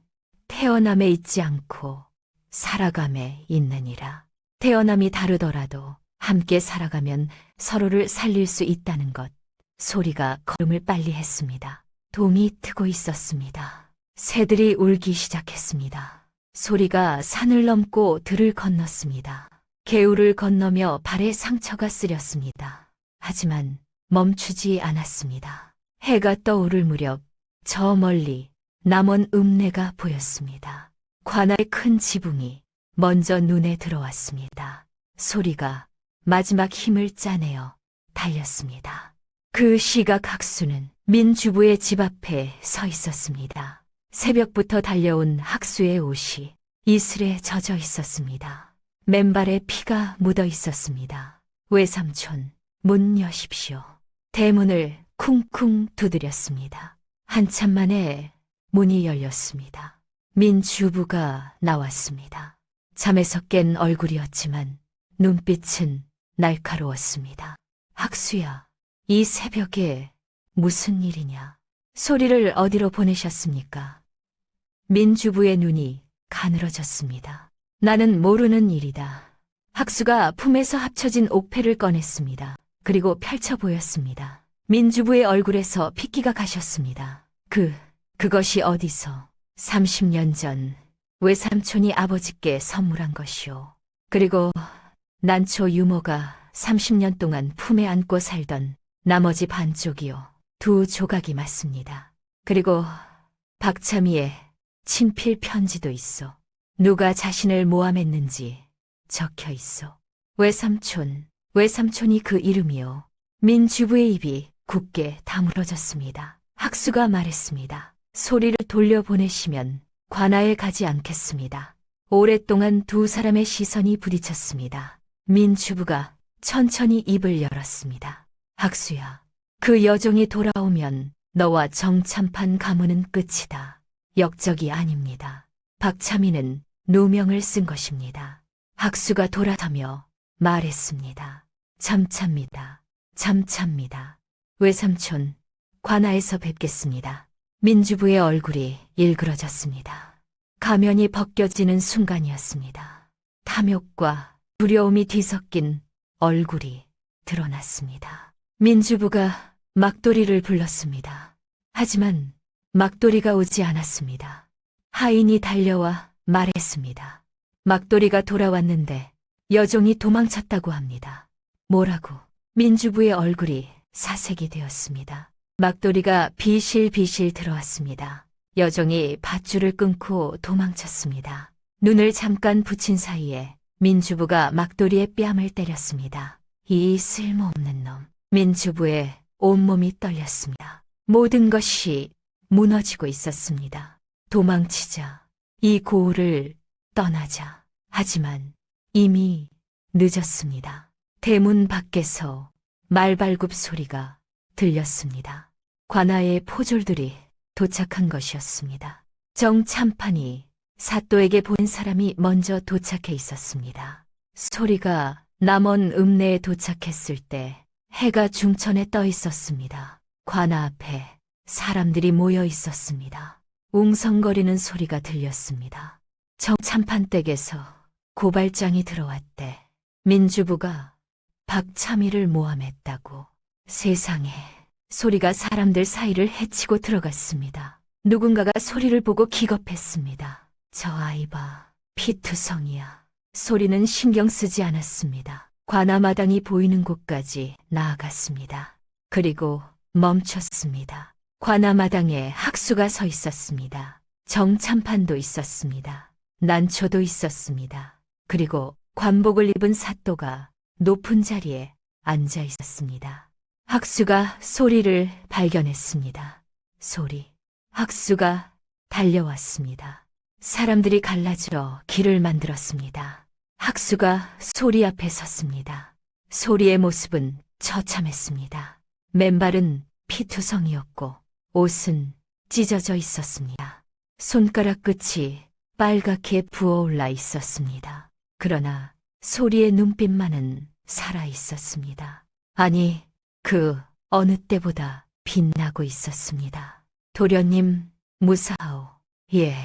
태어남에 있지 않고 살아감에 있느니라. 태어남이 다르더라도 함께 살아가면 서로를 살릴 수 있다는 것. 소리가 걸음을 빨리 했습니다. 동이 트고 있었습니다. 새들이 울기 시작했습니다. 소리가 산을 넘고 들을 건넜습니다. 개울을 건너며 발에 상처가 쓰렸습니다. 하지만 멈추지 않았습니다. 해가 떠오를 무렵 저 멀리 남원 읍내가 보였습니다. 관아의 큰 지붕이 먼저 눈에 들어왔습니다. 소리가 마지막 힘을 짜내어 달렸습니다. 그 시각 학수는 민주부의 집 앞에 서 있었습니다. 새벽부터 달려온 학수의 옷이 이슬에 젖어 있었습니다. 맨발에 피가 묻어 있었습니다. 외삼촌, 문 여십시오. 대문을 쿵쿵 두드렸습니다. 한참 만에 문이 열렸습니다. 민주부가 나왔습니다. 잠에서 깬 얼굴이었지만 눈빛은 날카로웠습니다. 학수야, 이 새벽에 무슨 일이냐? 소리를 어디로 보내셨습니까? 민주부의 눈이 가늘어졌습니다. 나는 모르는 일이다. 학수가 품에서 합쳐진 옥패를 꺼냈습니다. 그리고 펼쳐 보였습니다. 민주부의 얼굴에서 핏기가 가셨습니다. 그것이 어디서? 30년 전 외삼촌이 아버지께 선물한 것이오. 그리고 난초 유모가 30년 동안 품에 안고 살던 나머지 반쪽이요. 두 조각이 맞습니다. 그리고 박참이의 친필 편지도 있어. 누가 자신을 모함했는지 적혀 있어. 외삼촌이 그 이름이요. 민주부의 입이 굳게 다물어졌습니다. 학수가 말했습니다. 소리를 돌려보내시면 관아에 가지 않겠습니다. 오랫동안 두 사람의 시선이 부딪혔습니다. 민주부가 천천히 입을 열었습니다. 학수야, 그 여종이 돌아오면 너와 정참판 가문은 끝이다. 역적이 아닙니다. 박참희는 누명을 쓴 것입니다. 학수가 돌아서며 말했습니다. 잠찹니다. 잠찹니다. 외삼촌, 관아에서 뵙겠습니다. 민주부의 얼굴이 일그러졌습니다. 가면이 벗겨지는 순간이었습니다. 탐욕과 두려움이 뒤섞인 얼굴이 드러났습니다. 민주부가 막돌이를 불렀습니다. 하지만 막돌이가 오지 않았습니다. 하인이 달려와 말했습니다. 막돌이가 돌아왔는데 여종이 도망쳤다고 합니다. 뭐라고? 민주부의 얼굴이 사색이 되었습니다. 막돌이가 비실비실 들어왔습니다. 여종이 밧줄을 끊고 도망쳤습니다. 눈을 잠깐 붙인 사이에 민주부가 막돌이의 뺨을 때렸습니다. 이 쓸모없는 놈. 민주부의 온몸이 떨렸습니다. 모든 것이 무너지고 있었습니다. 도망치자. 이 고을을 떠나자. 하지만 이미 늦었습니다. 대문 밖에서 말발굽 소리가 들렸습니다. 관아의 포졸들이 도착한 것이었습니다. 정참판이 사또에게 보낸 사람이 먼저 도착해 있었습니다. 소리가 남원 읍내에 도착했을 때 해가 중천에 떠 있었습니다. 관아 앞에 사람들이 모여 있었습니다. 웅성거리는 소리가 들렸습니다. 정참판 댁에서 고발장이 들어왔대. 민주부가 박참희를 모함했다고. 세상에, 소리가 사람들 사이를 헤치고 들어갔습니다. 누군가가 소리를 보고 기겁했습니다. 저 아이 봐, 피투성이야. 소리는 신경 쓰지 않았습니다. 관아마당이 보이는 곳까지 나아갔습니다. 그리고 멈췄습니다. 관아마당에 학수가 서 있었습니다. 정참판도 있었습니다. 난초도 있었습니다. 그리고 관복을 입은 사또가 높은 자리에 앉아 있었습니다. 학수가 소리를 발견했습니다. 소리. 학수가 달려왔습니다. 사람들이 갈라져 길을 만들었습니다. 학수가 소리 앞에 섰습니다. 소리의 모습은 처참했습니다. 맨발은 피투성이었고 옷은 찢어져 있었습니다. 손가락 끝이 빨갛게 부어올라 있었습니다. 그러나 소리의 눈빛만은 살아 있었습니다. 아니, 그 어느 때보다 빛나고 있었습니다. 도련님, 무사하오. 예.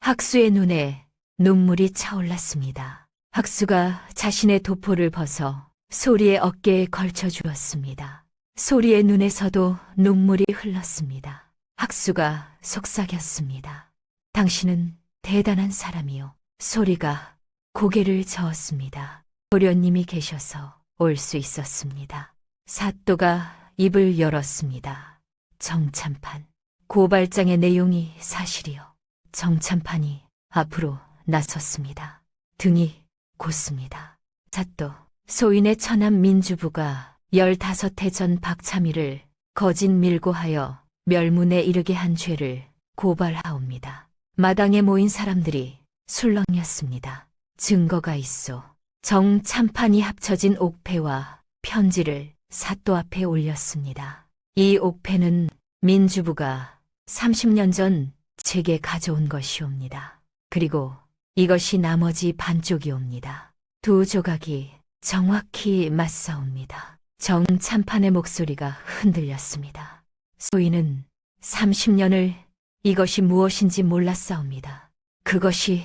학수의 눈에 눈물이 차올랐습니다. 학수가 자신의 도포를 벗어 소리의 어깨에 걸쳐 주었습니다. 소리의 눈에서도 눈물이 흘렀습니다. 학수가 속삭였습니다. 당신은 대단한 사람이요. 소리가 고개를 저었습니다. 도련님이 계셔서 올 수 있었습니다. 사또가 입을 열었습니다. 정참판. 고발장의 내용이 사실이요. 정참판이 앞으로 나섰습니다. 등이 곧습니다. 사또, 소인의 처남 민주부가 15해 전 박참희를 거짓 밀고하여 멸문에 이르게 한 죄를 고발하옵니다. 마당에 모인 사람들이 술렁였습니다. 증거가 있어. 정참판이 합쳐진 옥패와 편지를 사또 앞에 올렸습니다. 이 옥패는 민주부가 30년 전 제게 가져온 것이옵니다. 그리고 이것이 나머지 반쪽이옵니다. 두 조각이 정확히 맞사옵니다. 정참판의 목소리가 흔들렸습니다. 소인은 30년을 이것이 무엇인지 몰랐사옵니다. 그것이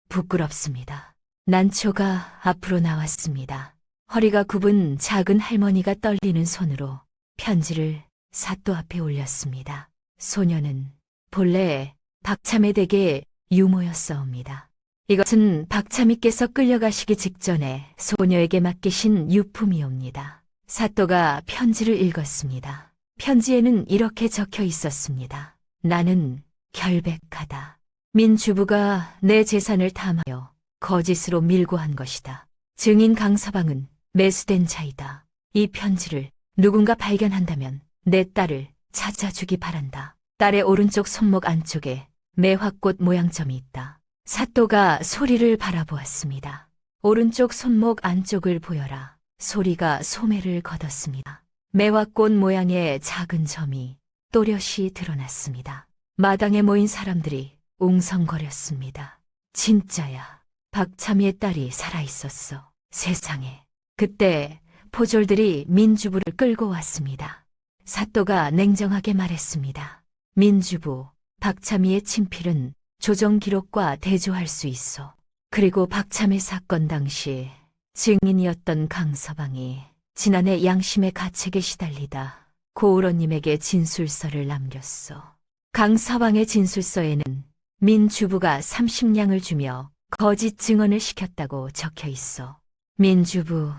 부끄럽습니다. 난초가 앞으로 나왔습니다. 허리가 굽은 작은 할머니가 떨리는 손으로 편지를 사또 앞에 올렸습니다. 소녀는 본래 박참의 댁의 유모였사옵니다. 이것은 박참희께서 끌려가시기 직전에 소녀에게 맡기신 유품이옵니다. 사또가 편지를 읽었습니다. 편지에는 이렇게 적혀 있었습니다. 나는 결백하다. 민주부가 내 재산을 탐하여 거짓으로 밀고 한 것이다. 증인 강서방은 매수된 자이다. 이 편지를 누군가 발견한다면 내 딸을 찾아주기 바란다. 딸의 오른쪽 손목 안쪽에 매화꽃 모양점이 있다. 사또가 소리를 바라보았습니다. 오른쪽 손목 안쪽을 보여라. 소리가 소매를 걷었습니다. 매화꽃 모양의 작은 점이 또렷이 드러났습니다. 마당에 모인 사람들이 웅성거렸습니다. 진짜야. 박참이의 딸이 살아있었어. 세상에. 그때 포졸들이 민주부를 끌고 왔습니다. 사또가 냉정하게 말했습니다. 민주부, 박참이의 친필은 조정 기록과 대조할 수 있어. 그리고 박참의 사건 당시 증인이었던 강서방이 지난해 양심의 가책에 시달리다 고을원님에게 진술서를 남겼어. 강서방의 진술서에는 민주부가 30냥을 주며 거짓 증언을 시켰다고 적혀 있어. 민주부,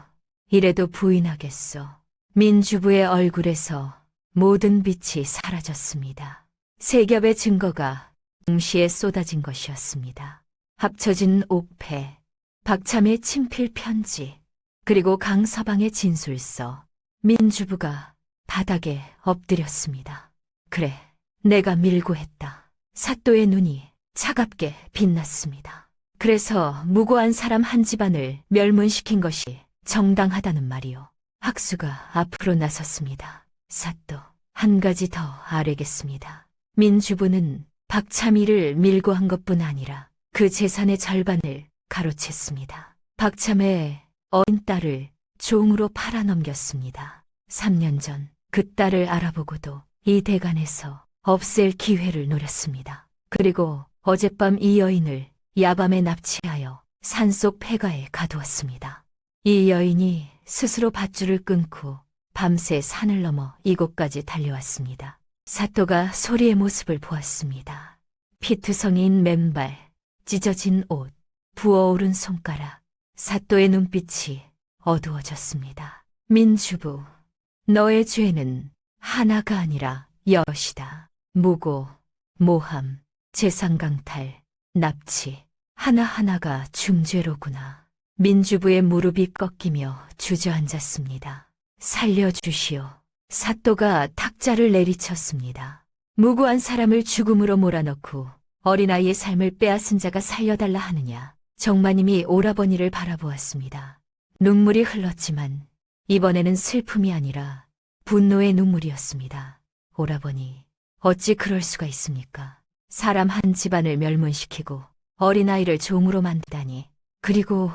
이래도 부인하겠어. 민주부의 얼굴에서 모든 빛이 사라졌습니다. 세 겹의 증거가 동시에 쏟아진 것이었습니다. 합쳐진 옥패, 박참의 친필 편지, 그리고 강서방의 진술서. 민주부가 바닥에 엎드렸습니다. 그래, 내가 밀고 했다. 사또의 눈이 차갑게 빛났습니다. 그래서 무고한 사람 한 집안을 멸문시킨 것이 정당하다는 말이오. 학수가 앞으로 나섰습니다. 사또, 한 가지 더 아뢰겠습니다. 민주부는 박참이를 밀고 한 것뿐 아니라 그 재산의 절반을 가로챘습니다. 박참의 어린 딸을 종으로 팔아넘겼습니다. 3년 전 그 딸을 알아보고도 이 대간에서 없앨 기회를 노렸습니다. 그리고 어젯밤 이 여인을 야밤에 납치하여 산속 폐가에 가두었습니다. 이 여인이 스스로 밧줄을 끊고 밤새 산을 넘어 이곳까지 달려왔습니다. 사또가 소리의 모습을 보았습니다. 피투성이인 맨발, 찢어진 옷, 부어오른 손가락. 사또의 눈빛이 어두워졌습니다. 민주부, 너의 죄는 하나가 아니라 여럿이다. 무고, 모함, 재산강탈, 납치, 하나하나가 중죄로구나. 민주부의 무릎이 꺾이며 주저앉았습니다. 살려주시오. 사또가 탁자를 내리쳤습니다. 무고한 사람을 죽음으로 몰아넣고 어린아이의 삶을 빼앗은 자가 살려달라 하느냐. 정마님이 오라버니를 바라보았습니다. 눈물이 흘렀지만 이번에는 슬픔이 아니라 분노의 눈물이었습니다. 오라버니, 어찌 그럴 수가 있습니까? 사람 한 집안을 멸문시키고 어린아이를 종으로 만들다니. 그리고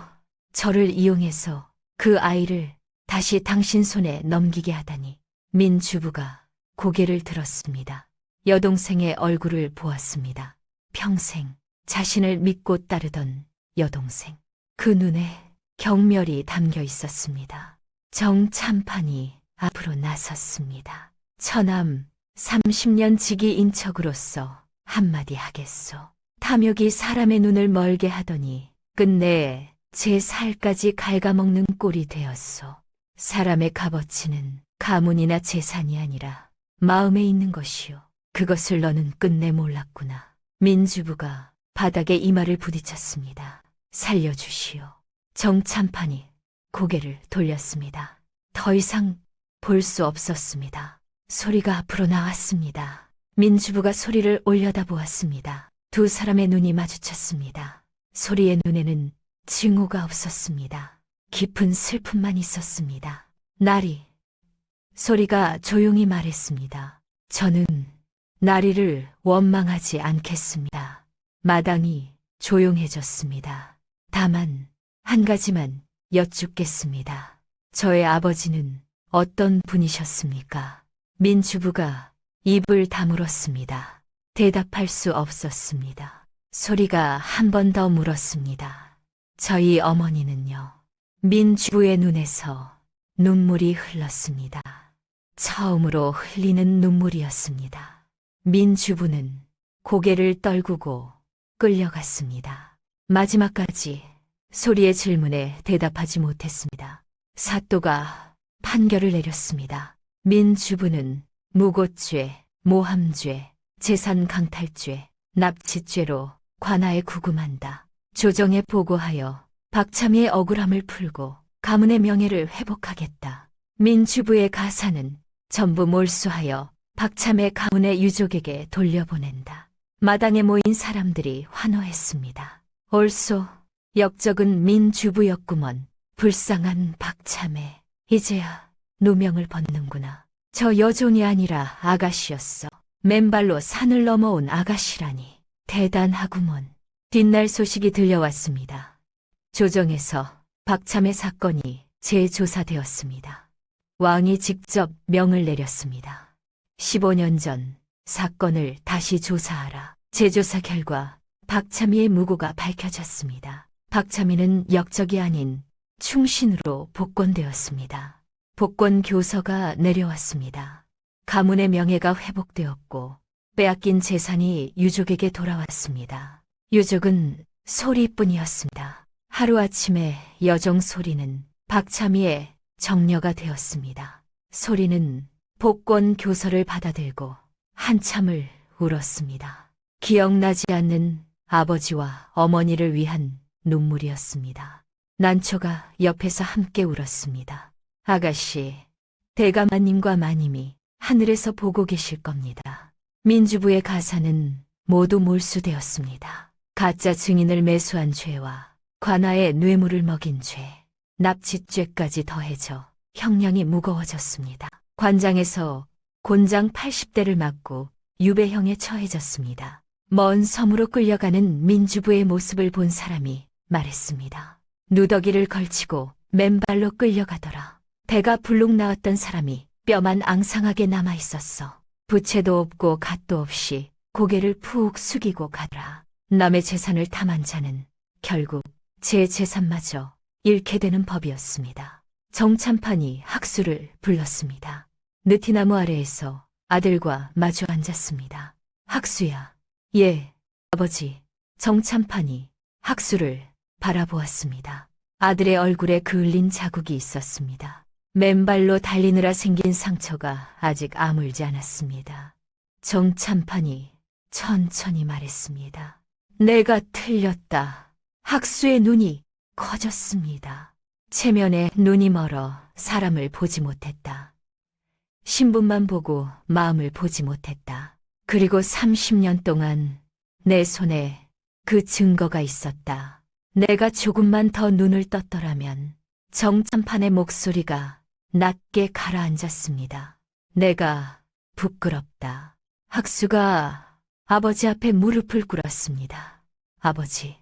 저를 이용해서 그 아이를 다시 당신 손에 넘기게 하다니. 민주부가 고개를 들었습니다. 여동생의 얼굴을 보았습니다. 평생 자신을 믿고 따르던 여동생. 그 눈에 경멸이 담겨 있었습니다. 정참판이 앞으로 나섰습니다. 처남 30년 지기 인척으로서 한마디 하겠소. 탐욕이 사람의 눈을 멀게 하더니 끝내 제 살까지 갉아먹는 꼴이 되었소. 사람의 값어치는 가문이나 재산이 아니라 마음에 있는 것이오. 그것을 너는 끝내 몰랐구나. 민주부가 바닥에 이마를 부딪혔습니다. 살려주시오. 정참판이 고개를 돌렸습니다. 더 이상 볼 수 없었습니다. 소리가 앞으로 나왔습니다. 민주부가 소리를 올려다보았습니다. 두 사람의 눈이 마주쳤습니다. 소리의 눈에는 징후가 없었습니다. 깊은 슬픔만 있었습니다. 나리. 소리가 조용히 말했습니다. 저는 나리를 원망하지 않겠습니다. 마당이 조용해졌습니다. 다만 한 가지만 여쭙겠습니다. 저의 아버지는 어떤 분이셨습니까? 민주부가 입을 다물었습니다. 대답할 수 없었습니다. 소리가 한 번 더 물었습니다. 저희 어머니는요? 민주부의 눈에서 눈물이 흘렀습니다. 처음으로 흘리는 눈물이었습니다. 민주부는 고개를 떨구고 끌려갔습니다. 마지막까지 소리의 질문에 대답하지 못했습니다. 사또가 판결을 내렸습니다. 민주부는 무고죄, 모함죄, 재산 강탈죄, 납치죄로 관하에 구금한다. 조정에 보고하여 박참이의 억울함을 풀고 가문의 명예를 회복하겠다. 민주부의 가사는 전부 몰수하여 박참의 가문의 유족에게 돌려보낸다. 마당에 모인 사람들이 환호했습니다. 옳소. 역적은 민주부였구먼. 불쌍한 박참에 이제야 누명을 벗는구나. 저 여종이 아니라 아가씨였어. 맨발로 산을 넘어온 아가씨라니 대단하구먼. 뒷날 소식이 들려왔습니다. 조정에서 박참의 사건이 재조사되었습니다. 왕이 직접 명을 내렸습니다. 15년 전 사건을 다시 조사하라. 재조사 결과 박참희의 무고가 밝혀졌습니다. 박참희는 역적이 아닌 충신으로 복권되었습니다. 복권 교서가 내려왔습니다. 가문의 명예가 회복되었고 빼앗긴 재산이 유족에게 돌아왔습니다. 유족은 소리뿐이었습니다. 하루아침에 여종 소리는 박참희의 정려가 되었습니다. 소리는 복권 교서를 받아들고 한참을 울었습니다. 기억나지 않는 아버지와 어머니를 위한 눈물이었습니다. 난초가 옆에서 함께 울었습니다. 아가씨, 대감마님과 마님이 하늘에서 보고 계실 겁니다. 민주부의 가사는 모두 몰수되었습니다. 가짜 증인을 매수한 죄와 관아의 뇌물을 먹인 죄, 납치죄까지 더해져 형량이 무거워졌습니다. 관장에서 곤장 80대를 맞고 유배형에 처해졌습니다. 먼 섬으로 끌려가는 민주부의 모습을 본 사람이 말했습니다. 누더기를 걸치고 맨발로 끌려가더라. 배가 불룩 나왔던 사람이 뼈만 앙상하게 남아있었어. 부채도 없고 갓도 없이 고개를 푹 숙이고 가더라. 남의 재산을 탐한 자는 결국 제 재산마저 잃게 되는 법이었습니다. 정참판이 학수를 불렀습니다. 느티나무 아래에서 아들과 마주 앉았습니다. 학수야. 예, 아버지. 정참판이 학수를 바라보았습니다. 아들의 얼굴에 그을린 자국이 있었습니다. 맨발로 달리느라 생긴 상처가 아직 아물지 않았습니다. 정참판이 천천히 말했습니다. 내가 틀렸다. 학수의 눈이 커졌습니다. 체면에 눈이 멀어 사람을 보지 못했다. 신분만 보고 마음을 보지 못했다. 그리고 30년 동안 내 손에 그 증거가 있었다. 내가 조금만 더 눈을 떴더라면 정참판의 목소리가 낮게 가라앉았습니다. 내가 부끄럽다. 학수가 아버지 앞에 무릎을 꿇었습니다. 아버지,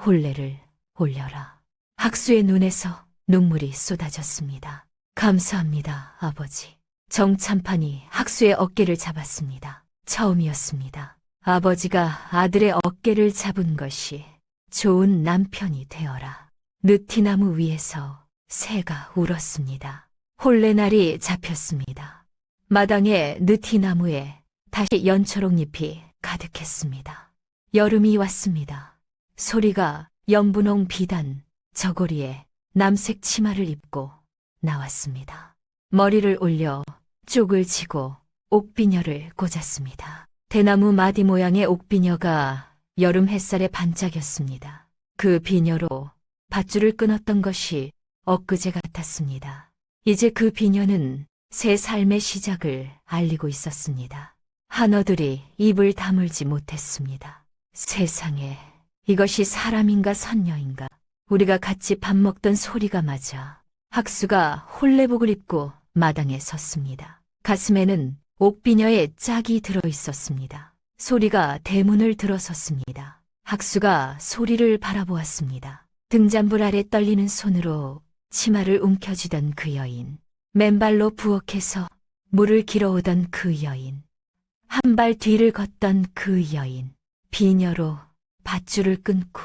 혼례를 올려라. 학수의 눈에서 눈물이 쏟아졌습니다. 감사합니다, 아버지. 정참판이 학수의 어깨를 잡았습니다. 처음이었습니다. 아버지가 아들의 어깨를 잡은 것이 좋은 남편이 되어라. 느티나무 위에서 새가 울었습니다. 혼례날이 잡혔습니다. 마당에 느티나무에 다시 연초록잎이 가득했습니다. 여름이 왔습니다. 소리가 연분홍 비단 저고리에 남색 치마를 입고 나왔습니다. 머리를 올려 쪽을 치고 옥비녀를 꽂았습니다. 대나무 마디 모양의 옥비녀가 여름 햇살에 반짝였습니다. 그 비녀로 밧줄을 끊었던 것이 엊그제 같았습니다. 이제 그 비녀는 새 삶의 시작을 알리고 있었습니다. 한어들이 입을 다물지 못했습니다. 세상에, 이것이 사람인가 선녀인가. 우리가 같이 밥 먹던 소리가 맞아. 학수가 혼례복을 입고 마당에 섰습니다. 가슴에는 옥비녀의 짝이 들어있었습니다. 소리가 대문을 들어섰습니다. 학수가 소리를 바라보았습니다. 등잔불 아래 떨리는 손으로 치마를 움켜쥐던 그 여인, 맨발로 부엌에서 물을 길어오던 그 여인, 한 발 뒤를 걷던 그 여인, 비녀로 밧줄을 끊고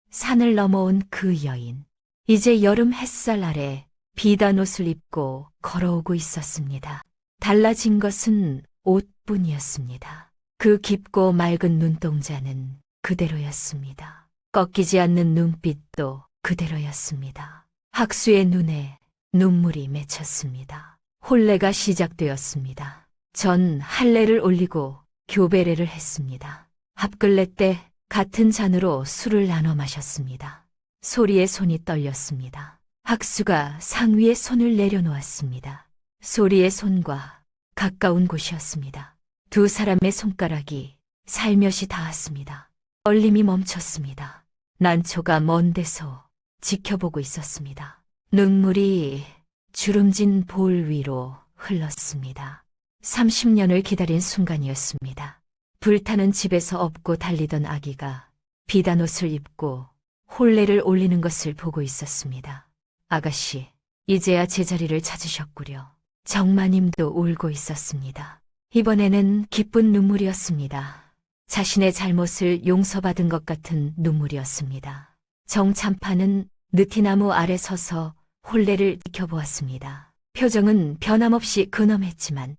산을 넘어온 그 여인, 이제 여름 햇살 아래 비단 옷을 입고 걸어오고 있었습니다. 달라진 것은 옷뿐이었습니다. 그 깊고 맑은 눈동자는 그대로였습니다. 꺾이지 않는 눈빛도 그대로였습니다. 학수의 눈에 눈물이 맺혔습니다. 혼례가 시작되었습니다. 전 할례를 올리고 교배례를 했습니다. 합글레 때 같은 잔으로 술을 나눠 마셨습니다. 소리의 손이 떨렸습니다. 학수가 상위에 손을 내려놓았습니다. 소리의 손과 가까운 곳이었습니다. 두 사람의 손가락이 살며시 닿았습니다. 떨림이 멈췄습니다. 난초가 먼 데서 지켜보고 있었습니다. 눈물이 주름진 볼 위로 흘렀습니다. 30년을 기다린 순간이었습니다. 불타는 집에서 업고 달리던 아기가 비단 옷을 입고 혼례를 올리는 것을 보고 있었습니다. 아가씨, 이제야 제자리를 찾으셨구려. 정마님도 울고 있었습니다. 이번에는 기쁜 눈물이었습니다. 자신의 잘못을 용서받은 것 같은 눈물이었습니다. 정참파는 느티나무 아래 서서 혼례를 지켜보았습니다. 표정은 변함없이 근엄했지만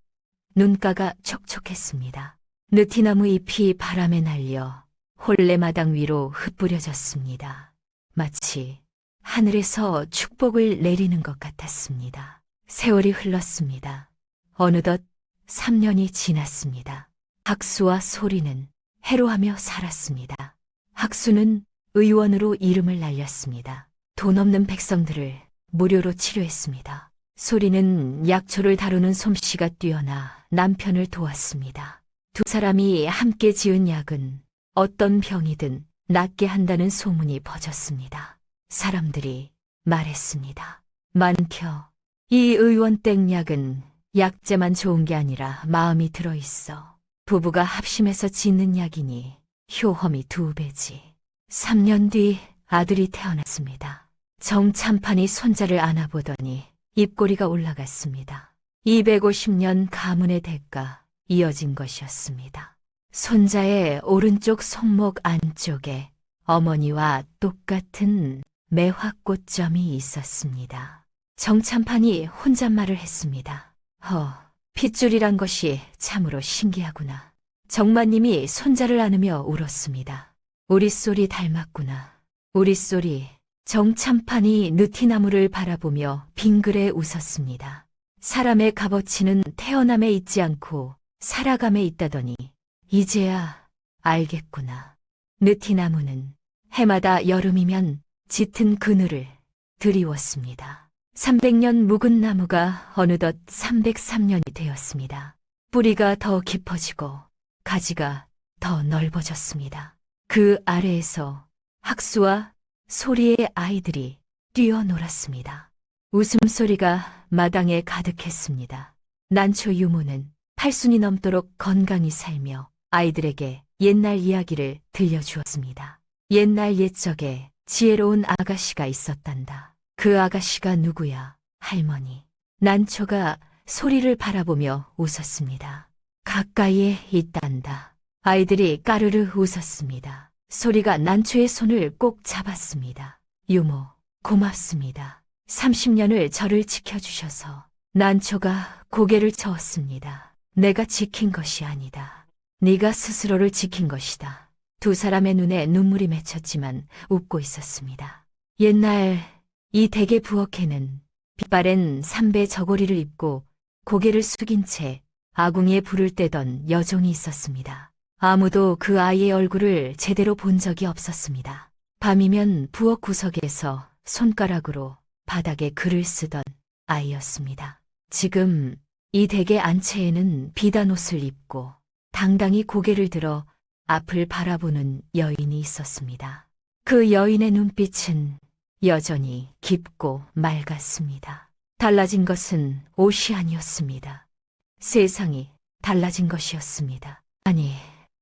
눈가가 촉촉했습니다. 느티나무 잎이 바람에 날려 혼례마당 위로 흩뿌려졌습니다. 마치 하늘에서 축복을 내리는 것 같았습니다. 세월이 흘렀습니다. 어느덧 3년이 지났습니다. 학수와 소리는 해로하며 살았습니다. 학수는 의원으로 이름을 날렸습니다. 돈 없는 백성들을 무료로 치료했습니다. 소리는 약초를 다루는 솜씨가 뛰어나 남편을 도왔습니다. 두 사람이 함께 지은 약은 어떤 병이든 낫게 한다는 소문이 퍼졌습니다. 사람들이 말했습니다. 많펴, 이 의원 땡약은 약재만 좋은 게 아니라 마음이 들어있어. 부부가 합심해서 짓는 약이니 효험이 2배지. 3년 뒤 아들이 태어났습니다. 정참판이 손자를 안아보더니 입꼬리가 올라갔습니다. 250년 가문의 대가 이어진 것이었습니다. 손자의 오른쪽 손목 안쪽에 어머니와 똑같은 매화꽃점이 있었습니다. 정참판이 혼잣말을 했습니다. 핏줄이란 것이 참으로 신기하구나. 정마님이 손자를 안으며 울었습니다. 우리 쏠이 닮았구나. 우리 쏠이. 정참판이 느티나무를 바라보며 빙그레 웃었습니다. 사람의 값어치는 태어남에 있지 않고 살아감에 있다더니 이제야 알겠구나. 느티나무는 해마다 여름이면 짙은 그늘을 드리웠습니다. 300년 묵은 나무가 어느덧 303년이 되었습니다. 뿌리가 더 깊어지고 가지가 더 넓어졌습니다. 그 아래에서 학수와 소리의 아이들이 뛰어놀았습니다. 웃음소리가 마당에 가득했습니다. 난초 유모는 8순이 넘도록 건강히 살며 아이들에게 옛날 이야기를 들려주었습니다. 옛날 옛적에 지혜로운 아가씨가 있었단다. 그 아가씨가 누구야? 할머니. 난초가 소리를 바라보며 웃었습니다. 가까이에 있단다. 아이들이 까르르 웃었습니다. 소리가 난초의 손을 꼭 잡았습니다. 유모, 고맙습니다. 30년을 저를 지켜주셔서. 난초가 고개를 저었습니다. 내가 지킨 것이 아니다. 네가 스스로를 지킨 것이다. 두 사람의 눈에 눈물이 맺혔지만 웃고 있었습니다. 옛날 이 댁의 부엌에는 빛바랜 삼배 저고리를 입고 고개를 숙인 채 아궁이에 불을 떼던 여종이 있었습니다. 아무도 그 아이의 얼굴을 제대로 본 적이 없었습니다. 밤이면 부엌 구석에서 손가락으로 바닥에 글을 쓰던 아이였습니다. 지금 이 댁의 안채에는 비단 옷을 입고 당당히 고개를 들어 앞을 바라보는 여인이 있었습니다. 그 여인의 눈빛은 여전히 깊고 맑았습니다. 달라진 것은 옷이 아니었습니다. 세상이 달라진 것이었습니다. 아니,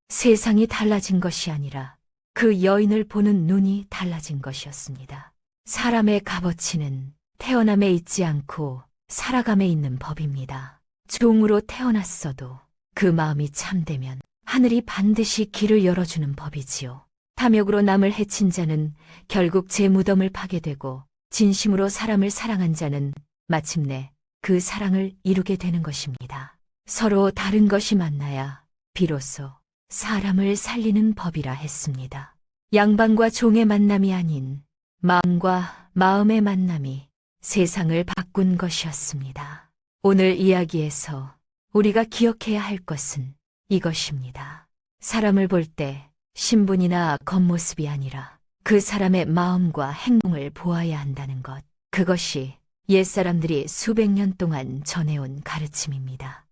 세상이 달라진 것이 아니라 그 여인을 보는 눈이 달라진 것이었습니다. 사람의 값어치는 태어남에 있지 않고 살아감에 있는 법입니다. 종으로 태어났어도 그 마음이 참되면 하늘이 반드시 길을 열어주는 법이지요. 탐욕으로 남을 해친 자는 결국 제 무덤을 파게 되고 진심으로 사람을 사랑한 자는 마침내 그 사랑을 이루게 되는 것입니다. 서로 다른 것이 만나야 비로소 사람을 살리는 법이라 했습니다. 양반과 종의 만남이 아닌 마음과 마음의 만남이 세상을 바꾼 것이었습니다. 오늘 이야기에서 우리가 기억해야 할 것은 이것입니다. 사람을 볼 때 신분이나 겉모습이 아니라 그 사람의 마음과 행동을 보아야 한다는 것. 그것이 옛사람들이 수백 년 동안 전해온 가르침입니다.